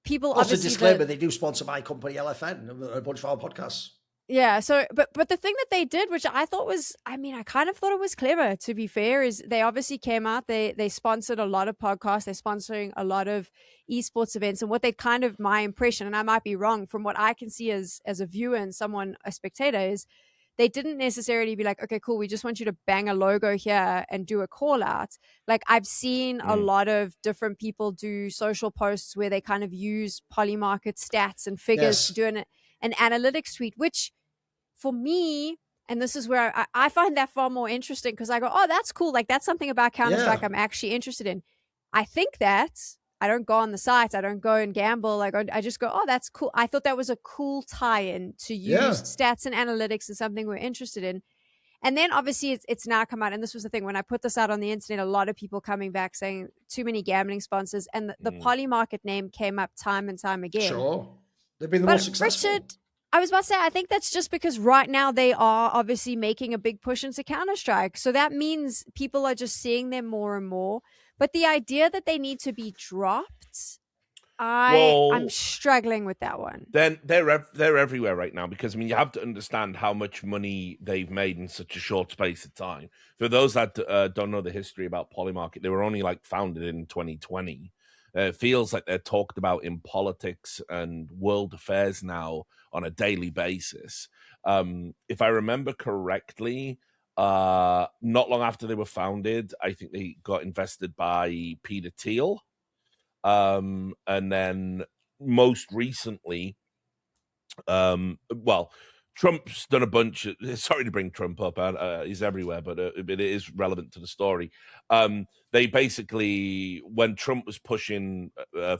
people also, disclaimer, they do sponsor my company LFN, a bunch of our podcasts. Yeah. So, but the thing that they did, which I thought was, I mean, I kind of thought it was clever, to be fair, is they obviously came out, they sponsored a lot of podcasts, they're sponsoring a lot of esports events, and what they kind of, my impression, and I might be wrong, from what I can see as a viewer and a spectator, is they didn't necessarily be like, okay, cool, we just want you to bang a logo here and do a call out. Like, I've seen a lot of different people do social posts where they kind of use Polymarket stats and figures to do an analytics suite, which for me, and this is where I find that far more interesting, because I go, oh, that's cool. Like, that's something about Counter-Strike I'm actually interested in. I think that I don't go on the site. I don't go and gamble. I just go, oh, that's cool. I thought that was a cool tie-in to use stats and analytics and something we're interested in. And then obviously it's now come out, and this was the thing, when I put this out on the internet, a lot of people coming back saying too many gambling sponsors, and the Polymarket name came up time and time again. Sure. They've been the most successful. Richard, I was about to say, I think that's just because right now they are obviously making a big push into Counter-Strike. So that means people are just seeing them more and more. But the idea that they need to be dropped, I'm struggling with that one. Then they're everywhere right now, because I mean, you have to understand how much money they've made in such a short space of time. For those that don't know the history about Polymarket, they were only like founded in 2020. It feels like they're talked about in politics and world affairs now on a daily basis. If I remember correctly, not long after they were founded, I think they got invested by Peter Thiel. And then most recently, Trump's done a bunch of, sorry to bring Trump up, he's everywhere, but it is relevant to the story. They basically, when Trump was pushing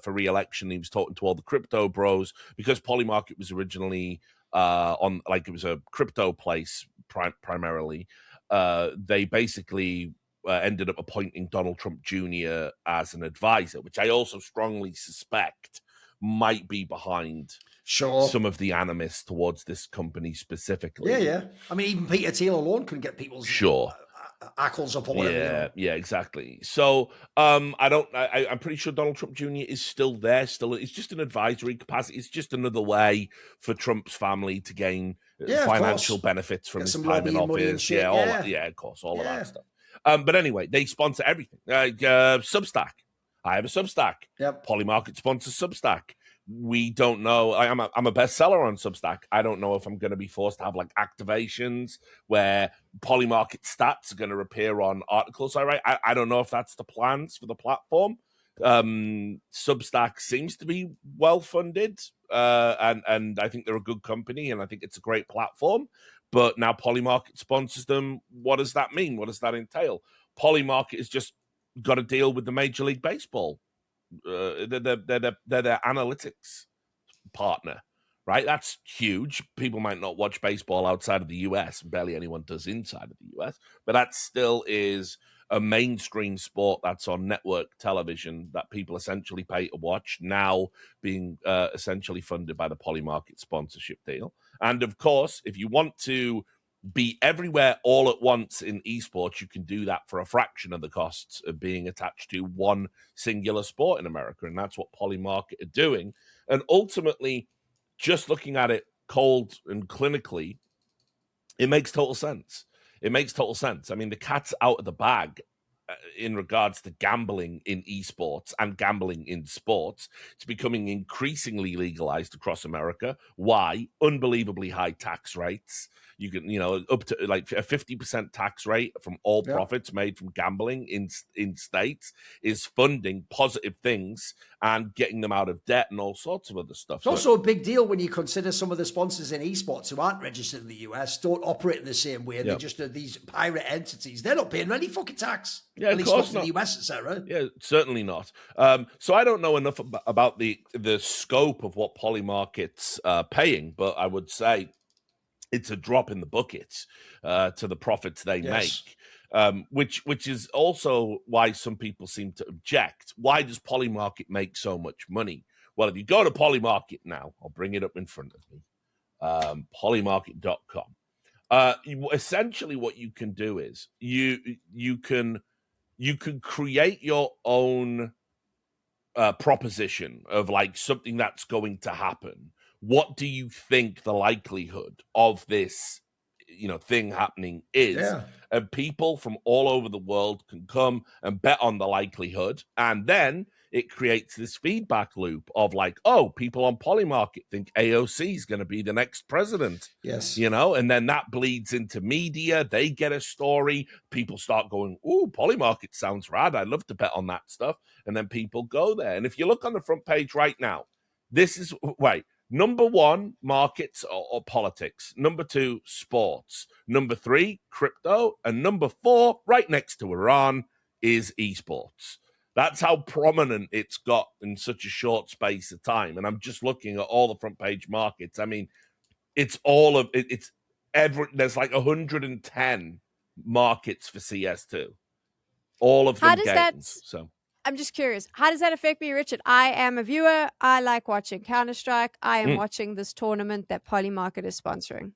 for re-election, he was talking to all the crypto bros, because Polymarket was originally on, like, it was a crypto place primarily. They basically ended up appointing Donald Trump Jr. as an advisor, which I also strongly suspect might be behind some of the animus towards this company specifically. Yeah. I mean, even Peter Thiel alone couldn't get people's Ackles up or whatever. Yeah, exactly. So I'm pretty sure Donald Trump Jr. is still there. It's just an advisory capacity. It's just another way for Trump's family to gain financial benefits from his time in office. Of course, all of that stuff. But anyway, they sponsor everything. Substack. I have a Substack. Yep. Polymarket sponsors Substack. We don't know. I'm a bestseller on Substack. I don't know if I'm going to be forced to have like activations where Polymarket stats are going to appear on articles I write. I don't know if that's the plans for the platform. Substack seems to be well funded, and I think they're a good company, and I think it's a great platform. But now Polymarket sponsors them. What does that mean? What does that entail? Polymarket has just got to deal with the Major League Baseball. They're their analytics partner, right? That's huge. People might not watch baseball outside of the US. Barely anyone does inside of the US, but that still is a mainstream sport that's on network television that people essentially pay to watch, now being essentially funded by the Polymarket sponsorship deal. And of course, if you want to be everywhere all at once in esports, you can do that for a fraction of the costs of being attached to one singular sport in America. And that's what Polymarket are doing. And ultimately, just looking at it cold and clinically, it makes total sense. It makes total sense. I mean, the cat's out of the bag in regards to gambling in esports and gambling in sports. It's becoming increasingly legalized across America. Why? Unbelievably high tax rates. You can, up to like a 50% tax rate from all profits made from gambling in states is funding positive things and getting them out of debt and all sorts of other stuff. It's also a big deal when you consider some of the sponsors in esports who aren't registered in the US don't operate in the same way. They just are these pirate entities. They're not paying any fucking tax. Yeah, at least not in the US, etc. Yeah, certainly not. So I don't know enough about the scope of what Polymarket's paying, but I would say it's a drop in the bucket to the profits they make, which is also why some people seem to object. Why does Polymarket make so much money? Well, if you go to Polymarket now, I'll bring it up in front of me, polymarket.com. Essentially what you can do is you can create your own proposition of like something that's going to happen. What do you think the likelihood of this, thing happening is? Yeah. And people from all over the world can come and bet on the likelihood. And then it creates this feedback loop of like, oh, people on Polymarket think AOC is going to be the next president. Yes. And then that bleeds into media. They get a story. People start going, ooh, Polymarket sounds rad. I'd love to bet on that stuff. And then people go there. And if you look on the front page right now, this is, number one, markets or politics. Number two, sports. Number three, crypto. And number four, right next to Iran, is esports. That's how prominent it's got in such a short space of time. And I'm just looking at all the front page markets. I mean, it's all of it. There's like 110 markets for CS2. All of them games. So I'm just curious. How does that affect me, Richard? I am a viewer. I like watching Counter-Strike. I am watching this tournament that Polymarket is sponsoring.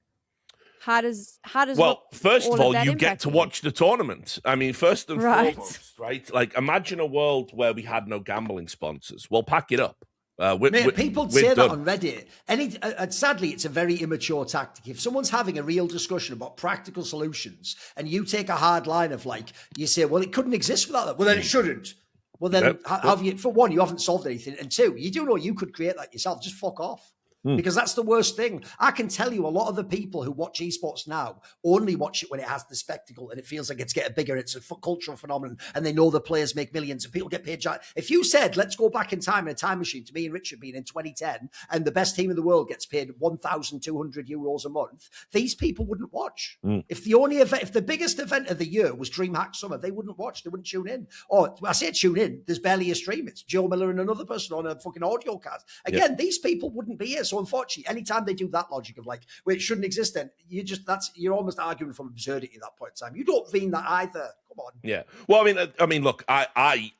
How does well, first of all, you get to watch the tournament. I mean, first and foremost, right? Like, imagine a world where we had no gambling sponsors. Well, pack it up. People say that on Reddit. And sadly, it's a very immature tactic. If someone's having a real discussion about practical solutions and you take a hard line of like, you say, well, it couldn't exist without that. Well, then it shouldn't. Well, then, have you? For one, you haven't solved anything, and two, you do know you could create that yourself. Just fuck off. Because that's the worst thing. I can tell you a lot of the people who watch esports now only watch it when it has the spectacle and it feels like it's getting bigger. It's a cultural phenomenon and they know the players make millions and people get paid. If you said, let's go back in time in a time machine to me and Richard being in 2010 and the best team in the world gets paid 1,200 euros a month, these people wouldn't watch. If the biggest event of the year was DreamHack Summer, they wouldn't watch. They wouldn't tune in. Or I say tune in, there's barely a stream. It's Joe Miller and another person on a fucking audio card. Again, these people wouldn't be here. So unfortunately, anytime they do that logic of like, well, it shouldn't exist, then you're almost arguing from absurdity at that point in time. You don't mean that either. Come on. Yeah. Well, I mean, look, I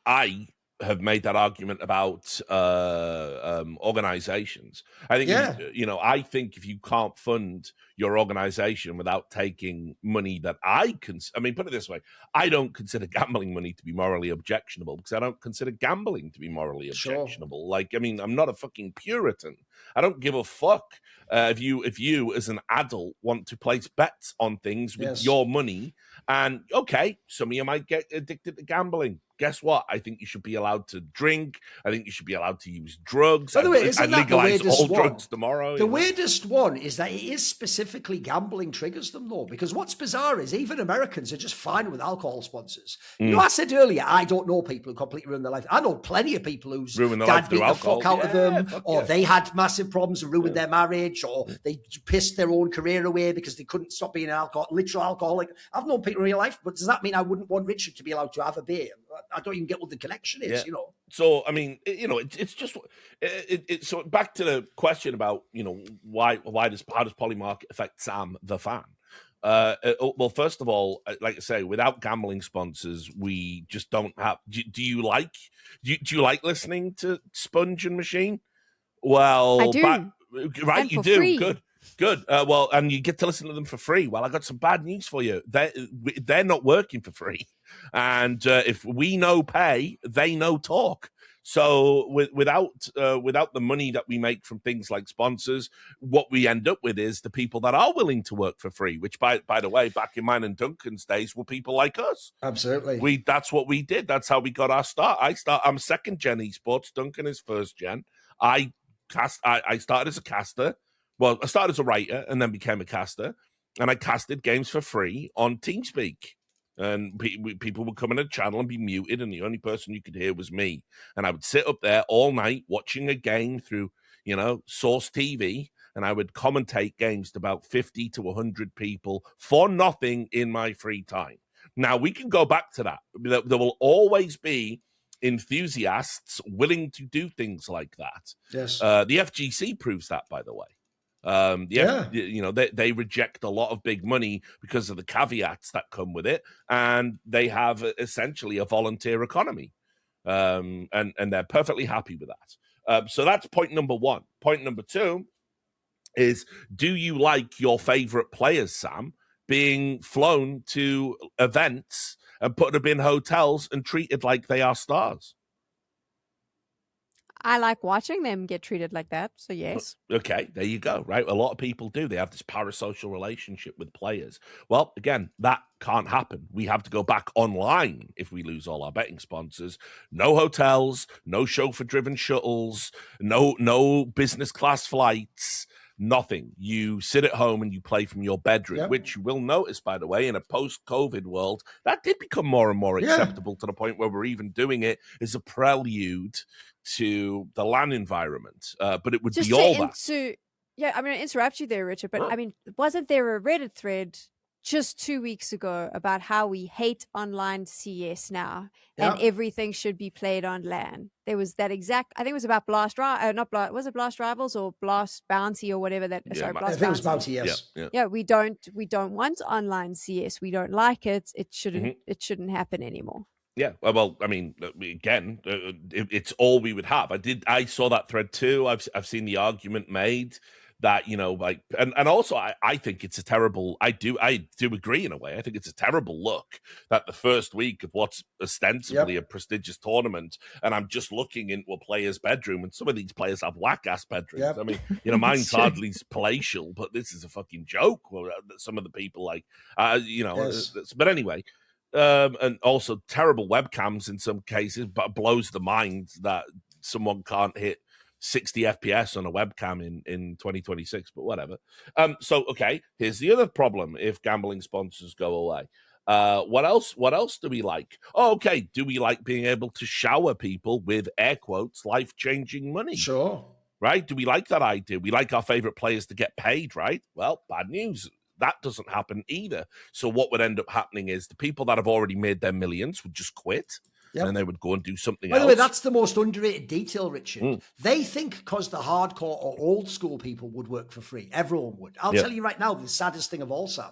have made that argument about organizations. I think, I think if you can't fund your organization without taking money that put it this way, I don't consider gambling money to be morally objectionable because I don't consider gambling to be morally objectionable. Like, I'm not a fucking Puritan. I don't give a fuck if you as an adult want to place bets on things with your money. And okay, some of you might get addicted to gambling. Guess what? I think you should be allowed to drink. I think you should be allowed to use drugs. By the way, isn't I'd that legalize the weirdest all drugs tomorrow. The weirdest one is that it is specifically gambling triggers them, though, because what's bizarre is even Americans are just fine with alcohol sponsors. You know, I said earlier, I don't know people who completely ruin their life. I know plenty of people whose dad beat the fuck out of them, or they had massive problems and ruined their marriage, or they pissed their own career away because they couldn't stop being an literal alcoholic. I've known people in real life, but does that mean I wouldn't want Richard to be allowed to have a beer? I don't even get what the connection is, you know. So, it's just so back to the question about, how does Polymarket affect Sam the fan? Well, first of all, like I say, without gambling sponsors, we just don't have. Do you like listening to Sponge and Machine? Well, I do. Right, and you for do. Free. Good. Well, and you get to listen to them for free. Well, I got some bad news for you. They're not working for free, and if we know pay, they know talk. So without the money that we make from things like sponsors, what we end up with is the people that are willing to work for free. Which, by the way, back in mine and Duncan's days, were people like us. Absolutely. That's what we did. That's how we got our start. I'm second gen esports. Duncan is first gen. I started as a caster. Well, I started as a writer and then became a caster, and I casted games for free on TeamSpeak. And people would come in a channel and be muted, and the only person you could hear was me. And I would sit up there all night watching a game through, Source TV, and I would commentate games to about 50 to 100 people for nothing in my free time. Now, we can go back to that. There will always be enthusiasts willing to do things like that. Yes. The FGC proves that, by the way. They reject a lot of big money because of the caveats that come with it, and they have essentially a volunteer economy, and they're perfectly happy with that. So that's point number one. Point number two is, do you like your favorite players, Sam, being flown to events and put up in hotels and treated like they are stars? I like watching them get treated like that, so yes. Okay, there you go, right? A lot of people do. They have this parasocial relationship with players. Well, again, that can't happen. We have to go back online if we lose all our betting sponsors. No hotels, no chauffeur-driven shuttles, no business class flights, nothing. You sit at home and you play from your bedroom, which you will notice, by the way, in a post-COVID world, that did become more and more acceptable to the point where we're even doing it as a prelude to the LAN environment. But it would Just be all that. I'm going to interrupt you there, Richard, but wasn't there a Reddit thread just 2 weeks ago about how we hate online CS now and everything should be played on LAN? There was that exact, I think it was about was it Blast Rivals or Blast Bounty or whatever that, sorry, Blast I think it was Bounty, yes. Yeah, we don't want online CS. We don't like it. It shouldn't happen anymore. Yeah, well, I mean, again, it's all we would have. I saw that thread too. I've seen the argument made that, and also I think it's a terrible. I do agree in a way. I think it's a terrible look that the first week of what's ostensibly a prestigious tournament, and I'm just looking into a player's bedroom, and some of these players have whack ass bedrooms. I mean, mine's hardly palatial, but this is a fucking joke. Some of the people like, but anyway. And also terrible webcams in some cases, but blows the mind that someone can't hit 60 FPS on a webcam in 2026, but whatever. So, okay, here's the other problem if gambling sponsors go away. What else do we like? Oh, okay, do we like being able to shower people with, air quotes, life-changing money? Sure. Right? Do we like that idea? We like our favorite players to get paid, right? Well, bad news. That doesn't happen either. So what would end up happening is the people that have already made their millions would just quit. Yep. And they would go and do something else. By the way, that's the most underrated detail, Richard. They think because the hardcore or old school people would work for free. Everyone would. I'll tell you right now, the saddest thing of all, Sam,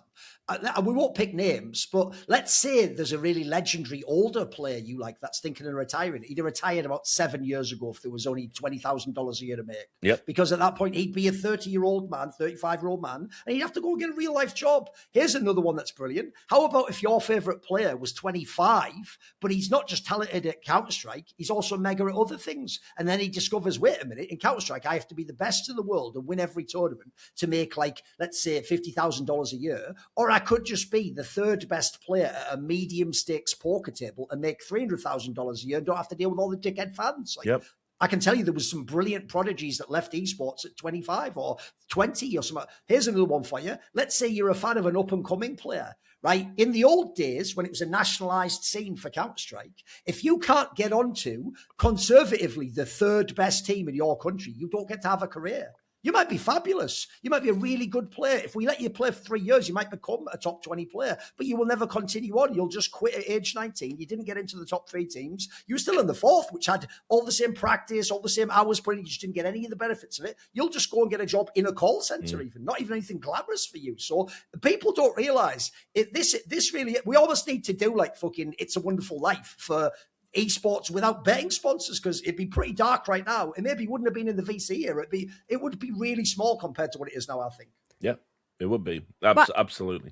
And we won't pick names, but let's say there's a really legendary older player you like that's thinking of retiring. He'd have retired about 7 years ago if there was only $20,000 a year to make. Yep. Because at that point, he'd be a 30-year-old man, 35-year-old man, and he'd have to go and get a real life job. Here's another one that's brilliant. How about if your favorite player was 25, but he's not just talented at Counter-Strike, he's also mega at other things. And then he discovers, wait a minute, in Counter-Strike, I have to be the best in the world and win every tournament to make, like, let's say $50,000 a year. Or I could just be the third best player at a medium stakes poker table and make $300,000 a year and don't have to deal with all the dickhead fans. Like, yep. I can tell you there was some brilliant prodigies that left esports at 25 or 20 or something. Here's another one for you. Let's say you're a fan of an up-and-coming player, right? In the old days, when it was a nationalized scene for Counter-Strike, if you can't get onto, conservatively, the third best team in your country, you don't get to have a career. You might be fabulous. You might be a really good player. If we let you play for 3 years, you might become a top 20 player, but you will never continue on. You'll just quit at age 19. You didn't get into the top 3 teams. You were still in the 4th, which had all the same practice, all the same hours put in. You just didn't get any of the benefits of it. You'll just go and get a job in a call center, even not even anything glamorous for you. So people don't realize this really, we almost need to do like fucking It's a Wonderful Life for esports without betting sponsors, because it'd be pretty dark right now. It maybe wouldn't have been in the VC era. It would be really small compared to what it is now, I think. Yeah, it would be. Absolutely.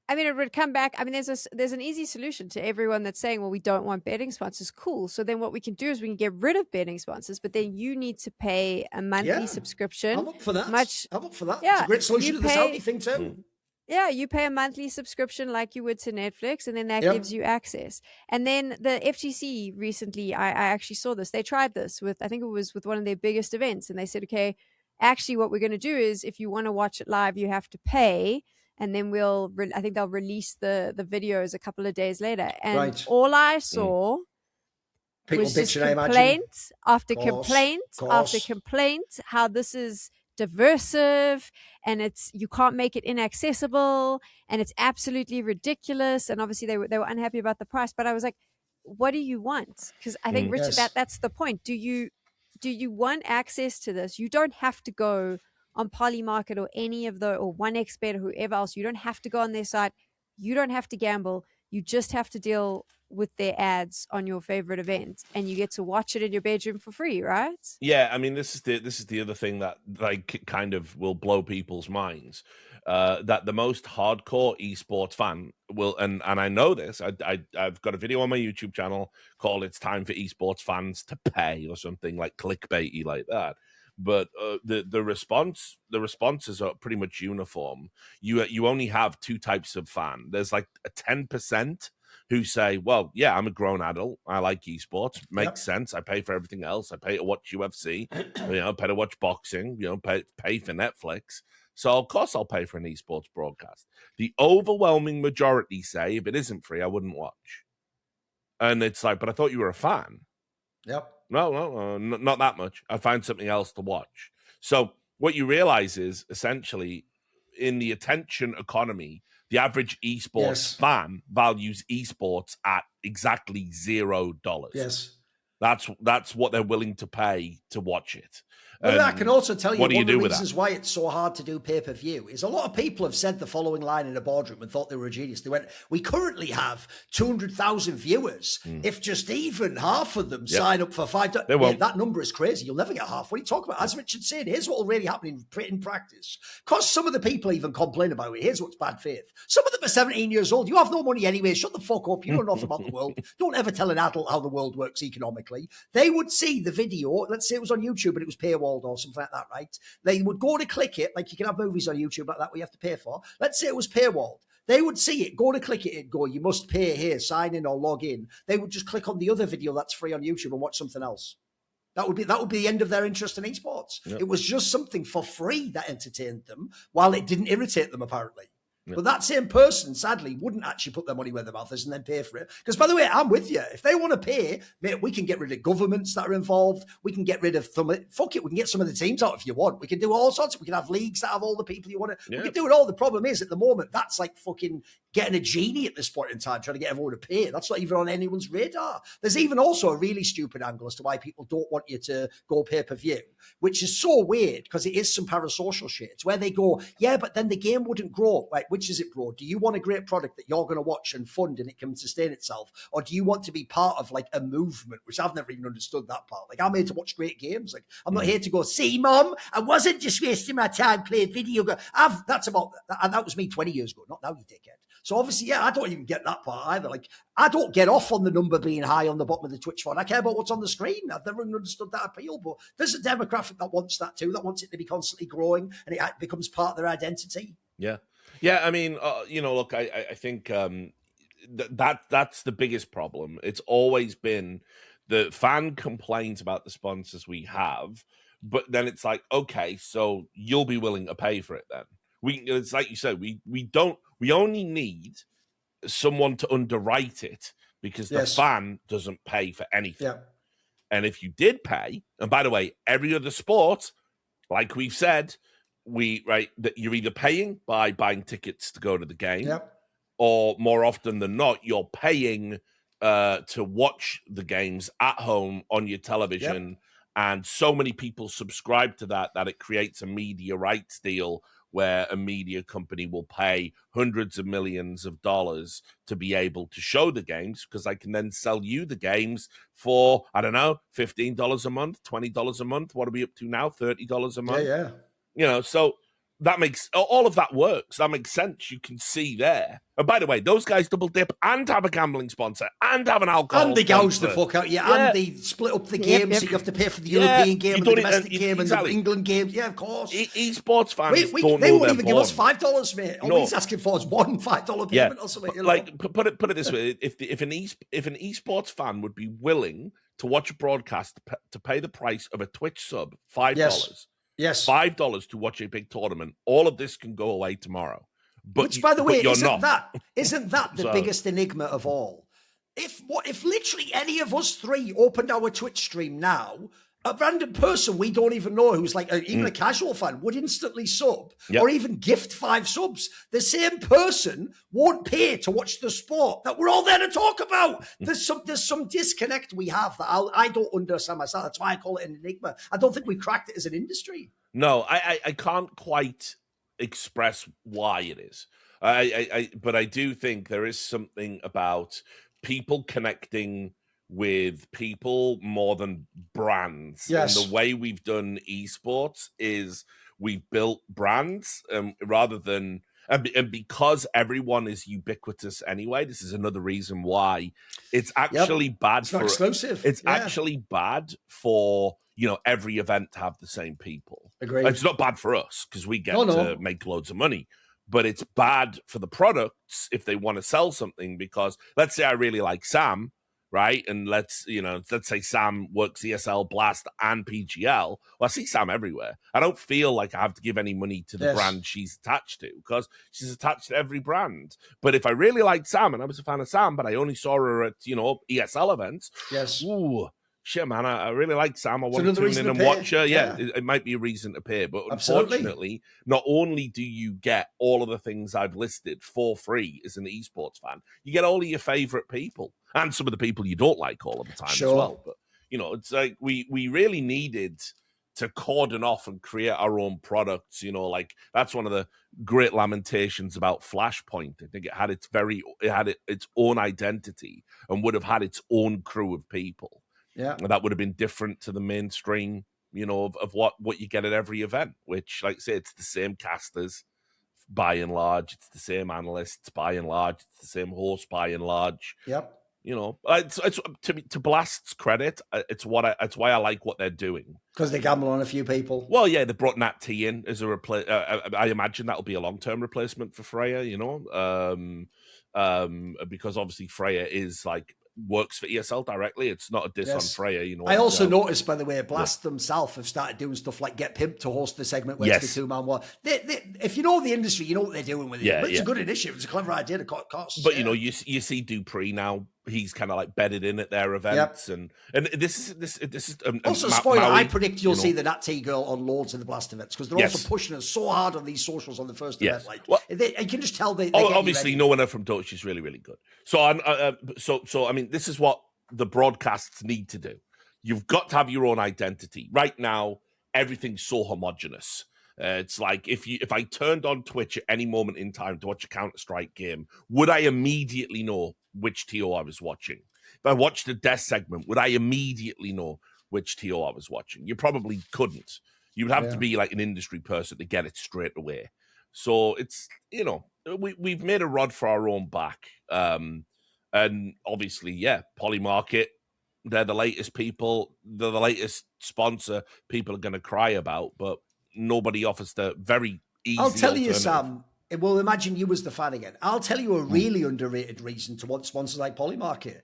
I mean, it would come back. I mean, there's an easy solution to everyone that's saying, well, we don't want betting sponsors. Cool. So then what we can do is we can get rid of betting sponsors, but then you need to pay a monthly subscription. I'm up for that. I'm up for that. Yeah, it's a great solution to the Saudi thing too. Yeah, you pay a monthly subscription like you would to Netflix, and then that gives you access. And then the FGC recently, I actually saw this. They tried this with, I think it was with one of their biggest events, and they said, okay, actually what we're going to do is if you want to watch it live, you have to pay, and then I think they'll release the videos a couple of days later. And all I saw was just complaint after complaint after complaint, how this is diversive and you can't make it inaccessible and it's absolutely ridiculous. And obviously they were unhappy about the price, but I was like, what do you want? Because I think Richard, that's the point. Do you want access to this? You don't have to go on Polymarket or any of or 1xBet or whoever else. You don't have to go on their site. You don't have to gamble. You just have to deal with their ads on your favorite event, and you get to watch it in your bedroom for free, right? Yeah, I mean, this is the other thing that like kind of will blow people's minds. That the most hardcore esports fan will, and I know this. I've got a video on my YouTube channel called "It's Time for Esports Fans to Pay" or something like clickbaity like that. But the responses are pretty much uniform. You only have 2 types of fan. There's like a 10% who say, well, yeah, I'm a grown adult. I like esports. Makes sense. I pay for everything else. I pay to watch UFC, pay to watch boxing, pay for Netflix. So, of course, I'll pay for an esports broadcast. The overwhelming majority say, if it isn't free, I wouldn't watch. And it's like, but I thought you were a fan. Yep. No, not that much. I find something else to watch. So what you realize is, essentially, in the attention economy, the average esports fan values esports at exactly $0. Yes. That's what they're willing to pay to watch it. Well, I can also tell you one of the reasons that? why it's so hard to do pay-per-view is a lot of people have said the following line in a boardroom and thought they were a genius. They went, we currently have 200,000 viewers. If just even half of them sign up for $5, that number is crazy. You'll never get half. What are you talking about? As Richard said, here's what will really happen in practice. Because some of the people even complain about it. Here's what's bad faith. Some of them are 17 years old. You have no money anyway. Shut the fuck up. You know enough about the world. Don't ever tell an adult how the world works economically. They would see the video. Let's say it was on YouTube and it was paywalled or something like that, right? They would go to click it, like you can have movies on YouTube like that where you have to pay for. Let's say it was paywalled. They would see it, go to click it, and go, you must pay here, sign in or log in. They would just click on the other video that's free on YouTube and watch something else. That would be the end of their interest in esports. Yep. It was just something for free that entertained them, while it didn't irritate them, apparently. But that same person, sadly, wouldn't actually put their money where their mouth is and then pay for it. Because, by the way, I'm with you. If they want to pay, mate, we can get rid of governments that are involved. We can get rid of fuck it. We can get some of the teams out if you want. We can do all sorts. We can have leagues that have all the people you want to. We can do it all. The problem is, at the moment, that's like fucking getting a genie at this point in time, trying to get everyone to pay. That's not even on anyone's radar. There's even also a really stupid angle as to why people don't want you to go pay-per-view, which is so weird because it is some parasocial shit. It's where they go, yeah, but then the game wouldn't grow. Right? which is it, bro? Do you want a great product that you're going to watch and fund and it can sustain itself? Or do you want to be part of like a movement, which I've never even understood that part. Like, I'm here to watch great games. Like, I'm not here to go, see, Mum, I wasn't just wasting my time playing video games. That was me 20 years ago, not now, you dickhead. So obviously, yeah, I don't even get that part either. Like, I don't get off on the number being high on the bottom of the Twitch phone. I care about what's on the screen. I've never understood that appeal, but there's a demographic that wants that too, that wants it to be constantly growing and it becomes part of their identity. Yeah. Yeah, I mean, look, I think that's the biggest problem. It's always been the fan complains about the sponsors we have, but then it's like, okay, so you'll be willing to pay for it then. It's like you said, we only need someone to underwrite it because the fan doesn't pay for anything. Yeah. And if you did pay, and by the way, every other sport, like we've said, that you're either paying by buying tickets to go to the game, or more often than not, you're paying to watch the games at home on your television. And so many people subscribe to that it creates a media rights deal where a media company will pay hundreds of millions of dollars to be able to show the games, because I can then sell you the games for, I don't know, $15 a month, $20 a month. What are we up to now? $30 a month? Yeah. So that makes, all of that works. That makes sense. You can see there. And by the way, those guys double dip and have a gambling sponsor and have an alcohol and they gouge the fuck out. And they split up the games. So you have to pay for the European game and the domestic game and the England games. Yeah, of course. Esports fans they won't even give us $5, mate. All he's asking for is one $5 payment or something. Like, put it this way: if an esports fan would be willing to watch a broadcast to pay the price of a Twitch sub, $5. Yes. $5 to watch a big tournament. All of this can go away tomorrow. Which, by the way, isn't that the biggest enigma of all? If literally any of us three opened our Twitch stream now, a random person we don't even know who's like even a casual fan would instantly sub or even gift 5 subs. The same person won't pay to watch the sport that we're all there to talk about. There's some disconnect we have that I don't understand myself. That's why I call it an enigma. I don't think we cracked it as an industry. No, I can't quite express why it is. But I do think there is something about people connecting with people more than brands. Yes. And the way we've done esports is we've built brands rather than, and because everyone is ubiquitous anyway, this is another reason why it's actually bad it's not exclusive. It's actually bad for, every event to have the same people. Agreed. It's not bad for us because we get to make loads of money, but it's bad for the products if they want to sell something, because let's say I really like Sam, right? And let's say Sam works ESL, Blast, and PGL. Well, I see Sam everywhere. I don't feel like I have to give any money to the brand she's attached to, because she's attached to every brand. But if I really liked Sam and I was a fan of Sam, but I only saw her at, ESL events. Yes. Ooh, shit, man, I really like Sam. I want to tune in and watch her. Yeah, it might be a reason to pay. But unfortunately, not only do you get all of the things I've listed for free as an esports fan, you get all of your favorite people and some of the people you don't like all of the time as well. But, it's like we really needed to cordon off and create our own products. Like that's one of the great lamentations about Flashpoint. I think it had its own identity and would have had its own crew of people. Yeah, that would have been different to the mainstream, of what you get at every event, which, like I say, it's the same casters by and large. It's the same analysts by and large. It's the same host by and large. Yep. It's to Blast's credit, it's why I like what they're doing. Because they gamble on a few people. Well, yeah, they brought Nat T in as a I imagine that'll be a long-term replacement for Freya, because obviously Freya is works for ESL directly. It's not a diss on Freya, I also noticed, by the way, Blast themselves have started doing stuff like Get Pimped to host the segment where it's the 2-man war. If you know the industry, you know what they're doing with it. But it's a good initiative. It's a clever idea to cut costs. But you see Dupree now. He's kind of bedded in at their events, and this is also spoiler. I predict you'll see the Nat T girl on loads of the Blast events, because they're also pushing us so hard on these socials on the first event. You can just tell they obviously knowing her from Dutch is really, really good. So I mean, this is what the broadcasts need to do. You've got to have your own identity. Right now, everything's so homogenous. It's like if I turned on Twitch at any moment in time to watch a Counter-Strike game, would I immediately know which TO I was watching? If I watched a death segment, would I immediately know which TO I was watching? You probably couldn't. You would have to be like an industry person to get it straight away. So it's, we've made a rod for our own back. And obviously, Polymarket, they're the latest people. They're the latest sponsor people are going to cry about, but nobody offers the very easy I'll tell you, alternative. Sam, well, imagine you as the fan again. I'll tell you a really underrated reason to want sponsors like Polymarket.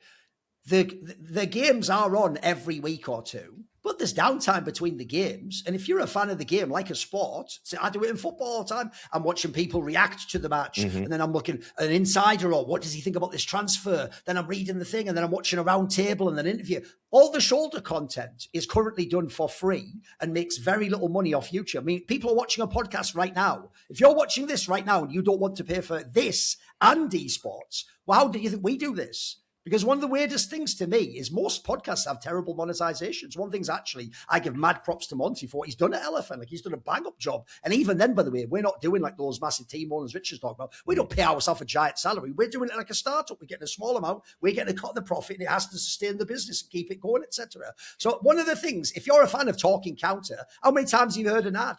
The games are on every week or two, but there's downtime between the games. And if you're a fan of the game, like a sport, so I do it in football all the time. I'm watching people react to the match, and then I'm looking at an insider, or what does he think about this transfer? Then I'm reading the thing, and then I'm watching a round table and an interview. All the shoulder content is currently done for free and makes very little money off YouTube. I mean, people are watching a podcast right now. If you're watching this right now and you don't want to pay for this and esports, well, how do you think we do this? Because one of the weirdest things to me is most podcasts have terrible monetizations. One thing's actually, I give mad props to Monty for what he's done at Elephant. Like, he's done a bang-up job. And even then, by the way, we're not doing like those massive team owners Richard's talking about. We don't pay ourselves a giant salary. We're doing it like a startup. We're getting a small amount. We're getting a cut of the profit, and it has to sustain the business and keep it going, etc. So one of the things, if you're a fan of Talking Counter, how many times have you heard an ad?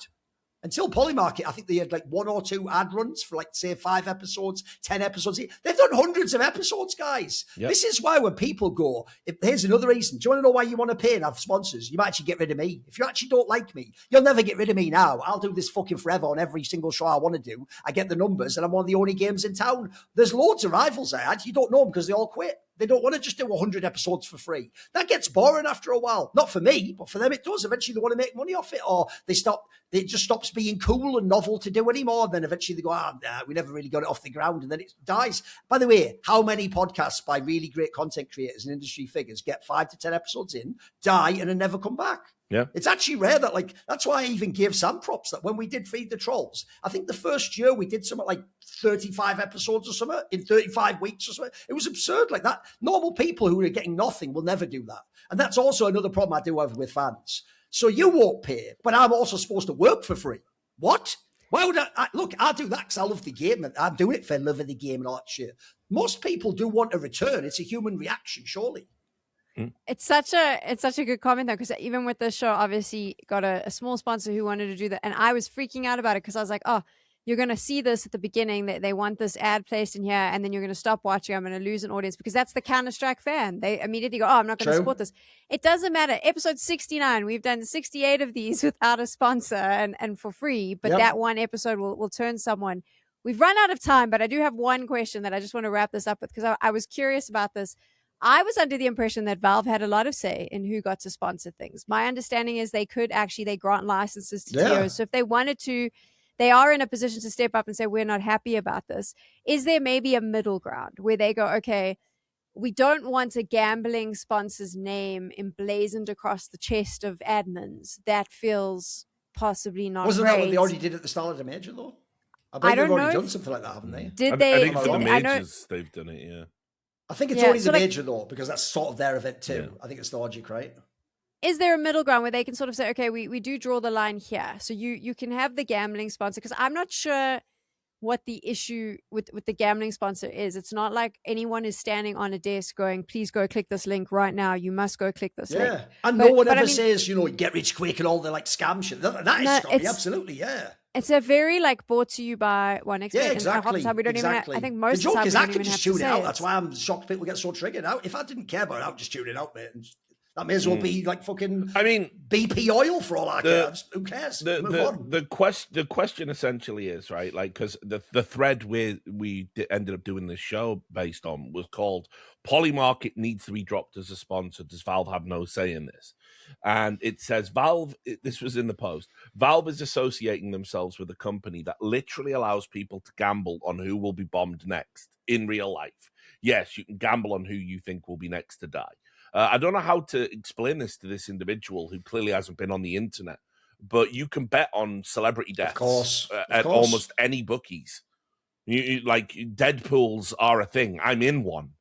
Until Polymarket, I think they had like 1 or 2 ad runs for like, say, 5 episodes, 10 episodes. They've done hundreds of episodes, guys. Yep. This is why when people go, here's another reason. Do you want to know why you want to pay and have sponsors? You might actually get rid of me. If you actually don't like me, you'll never get rid of me now. I'll do this fucking forever on every single show I want to do. I get the numbers and I'm one of the only games in town. There's loads of rivals I had. You don't know them because they all quit. They don't want to just do 100 episodes for free. That gets boring after a while. Not for me, but for them it does. Eventually they want to make money off it, or it just stops being cool and novel to do anymore. Then eventually they go, we never really got it off the ground, and then it dies. By the way, how many podcasts by really great content creators and industry figures get 5 to 10 episodes in, die, and then never come back? Yeah. It's actually rare that, like, that's why I even gave Sam props that when we did Feed the Trolls, I think the first year we did something like 35 episodes or something in 35 weeks or something. It was absurd like that. Normal people who are getting nothing will never do that. And that's also another problem I do have with fans. So you won't pay, but I'm also supposed to work for free. What? Why would I look, I do that because I love the game and I'm doing it for love of the game and all that shit. Most people do want a return. It's a human reaction, surely. It's such a good comment though, because even with the show, obviously got a small sponsor who wanted to do that, and I was freaking out about it because I was like, oh, you're going to see this at the beginning, that they want this ad placed in here, and then you're going to stop watching. I'm going to lose an audience because that's the Counter-Strike fan. They immediately go, oh, I'm not going to support this. It doesn't matter. Episode 69, we've done 68 of these without a sponsor and for free, but that one episode will turn someone. We've run out of time, but I do have one question that I just want to wrap this up with, because I was curious about this. I was under the impression that Valve had a lot of say in who got to sponsor things. My understanding is they grant licenses to TOs. So if they wanted to, they are in a position to step up and say, we're not happy about this. Is there maybe a middle ground where they go, okay, we don't want a gambling sponsor's name emblazoned across the chest of admins? That feels possibly not Wasn't great. that what they already did at the start of the major, though? I don't know. They've already done something like that, haven't they? Did they? I think for the majors, they've done it, yeah. I think it's only the major, though, because that's sort of their event too. Yeah. I think it's the logic, right? Is there a middle ground where they can sort of say, okay, we do draw the line here. So you can have the gambling sponsor, because I'm not sure what the issue with the gambling sponsor is. It's not like anyone is standing on a desk going, please go click this link right now. You must go click this link. And no one ever says, get rich quick and all the like scam shit. That is scummy, absolutely, yeah. It's a very brought to you by one expert. Yeah, exactly. And we don't even I think most the of the joke is I can just tune it out. It. That's why I'm shocked people get so triggered out. If I didn't care about it, I'd just tune it out, mate. And that may as well be like fucking BP oil for all I care. Who cares? The question essentially is, right, like, because the thread we ended up doing this show based on was called Polymarket needs to be dropped as a sponsor. Does Valve have no say in this? And it says this was in the post, Valve is associating themselves with a company that literally allows people to gamble on who will be bombed next in real life. Yes, you can gamble on who you think will be next to die. I don't know how to explain this to this individual who clearly hasn't been on the internet, but you can bet on celebrity deaths of course. Almost any bookies. Like, Deadpools are a thing. I'm in one.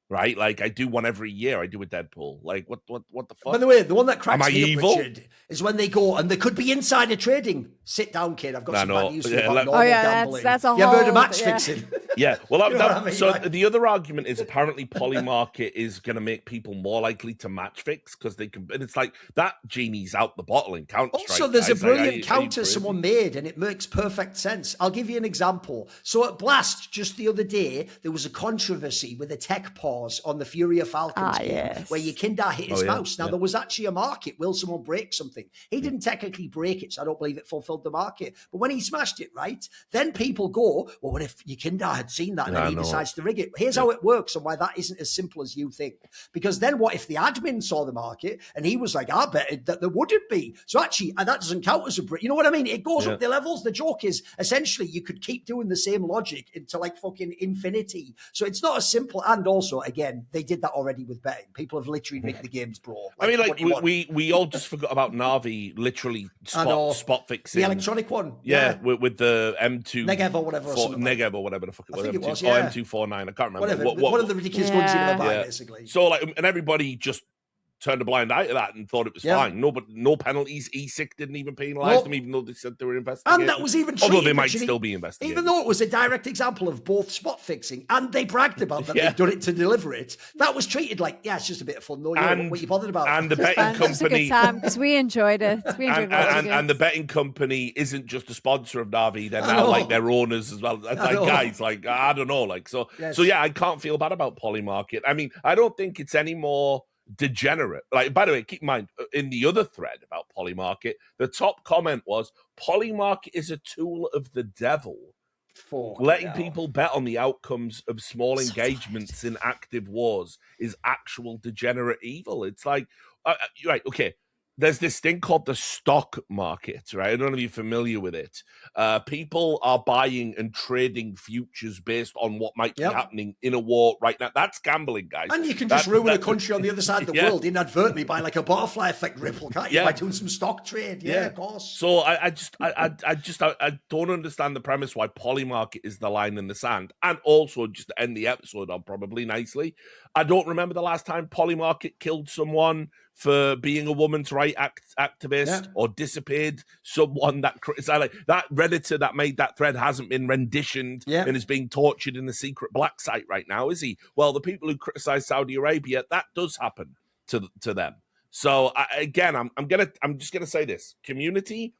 right? Like I do one every year. I do a Deadpool. Like what the fuck? By the way, the one that cracks Am I me evil? up, Richard, is when they go and there could be insider trading. Sit down, kid. I've got some bad news for you about normal gambling. That's a whole. You ever heard of match fixing? Yeah, well, You know what I mean, so right? the other argument is apparently Polymarket is going to make people more likely to match fix because they can. And it's like that genie's out the bottle in Counter-Strike. Also, there's a guys. brilliant counter someone made, and it makes perfect sense. I'll give you an example. So at Blast, just the other day, there was a controversy with a tech pause on the Furia Falcons game where Yekindar hit his mouse. Now, there was actually a market. Will someone break something? He didn't technically break it, so I don't believe it fulfilled the market. But when he smashed it, right, then people go, well, what if Yekindar had seen that and then he decides to rig it? Here's how it works and why that isn't as simple as you think. Because then what if the admin saw the market and he was like, I bet that there wouldn't be. So actually, that doesn't count as a break. You know what I mean? It goes up the levels. The joke is essentially you could keep doing the same logic into like fucking infinity. So it's not as simple. And also, again, they did that already with betting. People have literally rigged the games, bro. Like, I mean, like we all just forgot about Navi literally spot fixing. The electronic one. Yeah, with the M2. Negev or whatever. Negev or whatever the fuck it was. I think it was, M249. I can't remember. Whatever. One of the ridiculous guns you ever buy, basically. So, like, and everybody just turned a blind eye to that and thought it was fine. No penalties. ESIC didn't even penalise them, even though they said they were investigating. And that was even although they might still be investigating. Even though it was a direct example of both spot fixing, and they bragged about that they've done it to deliver it, that was treated like, it's just a bit of fun, though. What you bothered about? And the betting company, because we enjoyed it. And the betting company isn't just a sponsor of Navi; they're now like their owners as well. It's like, guys, like I don't know, like so yeah, I can't feel bad about Polymarket. I mean, I don't think it's any more degenerate. Like, by the way, keep in mind, in the other thread about Polymarket, the top comment was, Polymarket is a tool of the devil. Letting people bet on the outcomes of small engagements in active wars is actual degenerate evil. It's like, right, okay, there's this thing called the stock market, right? I don't know if you're familiar with it. People are buying and trading futures based on what might be happening in a war right now. That's gambling, guys. And you can just ruin a country on the other side of the world inadvertently by like a butterfly effect ripple, can't you? By doing some stock trade. Yeah, of course. So I don't understand the premise why Polymarket is the line in the sand. And also, just to end the episode on probably nicely, I don't remember the last time Polymarket killed someone for being a woman's right activist or disappeared someone that criticized, like that Redditor that made that thread hasn't been renditioned and is being tortured in the secret black site right now, is he? Well, the people who criticize Saudi Arabia, that does happen to them. So I'm just gonna say this: community,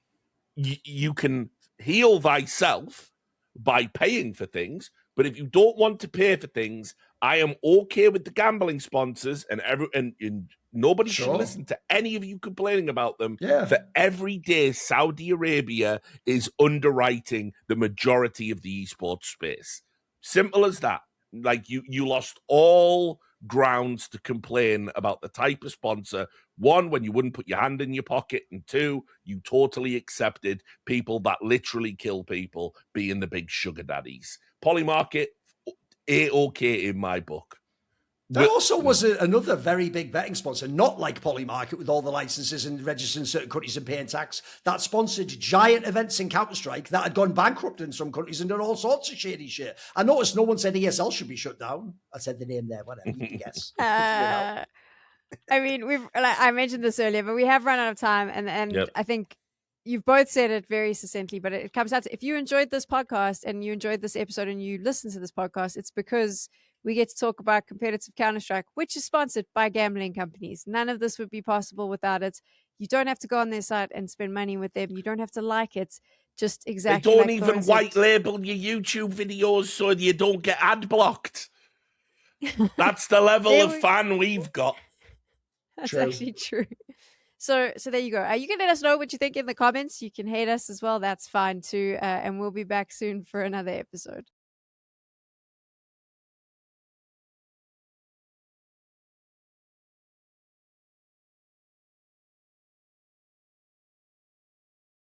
you can heal thyself by paying for things, but if you don't want to pay for things, I am okay with the gambling sponsors and nobody should listen to any of you complaining about them. For every day, Saudi Arabia is underwriting the majority of the esports space. Simple as that. Like you lost all grounds to complain about the type of sponsor. One, when you wouldn't put your hand in your pocket, and two, you totally accepted people that literally kill people being the big sugar daddies. Polymarket, A-OK in my book. There also was another very big betting sponsor, not like Polymarket with all the licenses and registering in certain countries and paying tax, that sponsored giant events in Counter-Strike that had gone bankrupt in some countries and done all sorts of shady shit. I noticed no one said ESL should be shut down. I said the name there, whatever, you can guess. I mean, I mentioned this earlier, but we have run out of time, and I think you've both said it very succinctly, but it comes out to, if you enjoyed this podcast and you enjoyed this episode and you listen to this podcast, it's because we get to talk about competitive Counter-Strike, which is sponsored by gambling companies. None of this would be possible without it. You don't have to go on their site and spend money with them. You don't have to like it. Just exactly. They don't even white label your YouTube videos so you don't get ad blocked. That's the level of fan we've got. That's actually true. So there you go. You can let us know what you think in the comments. You can hate us as well. That's fine too. And we'll be back soon for another episode.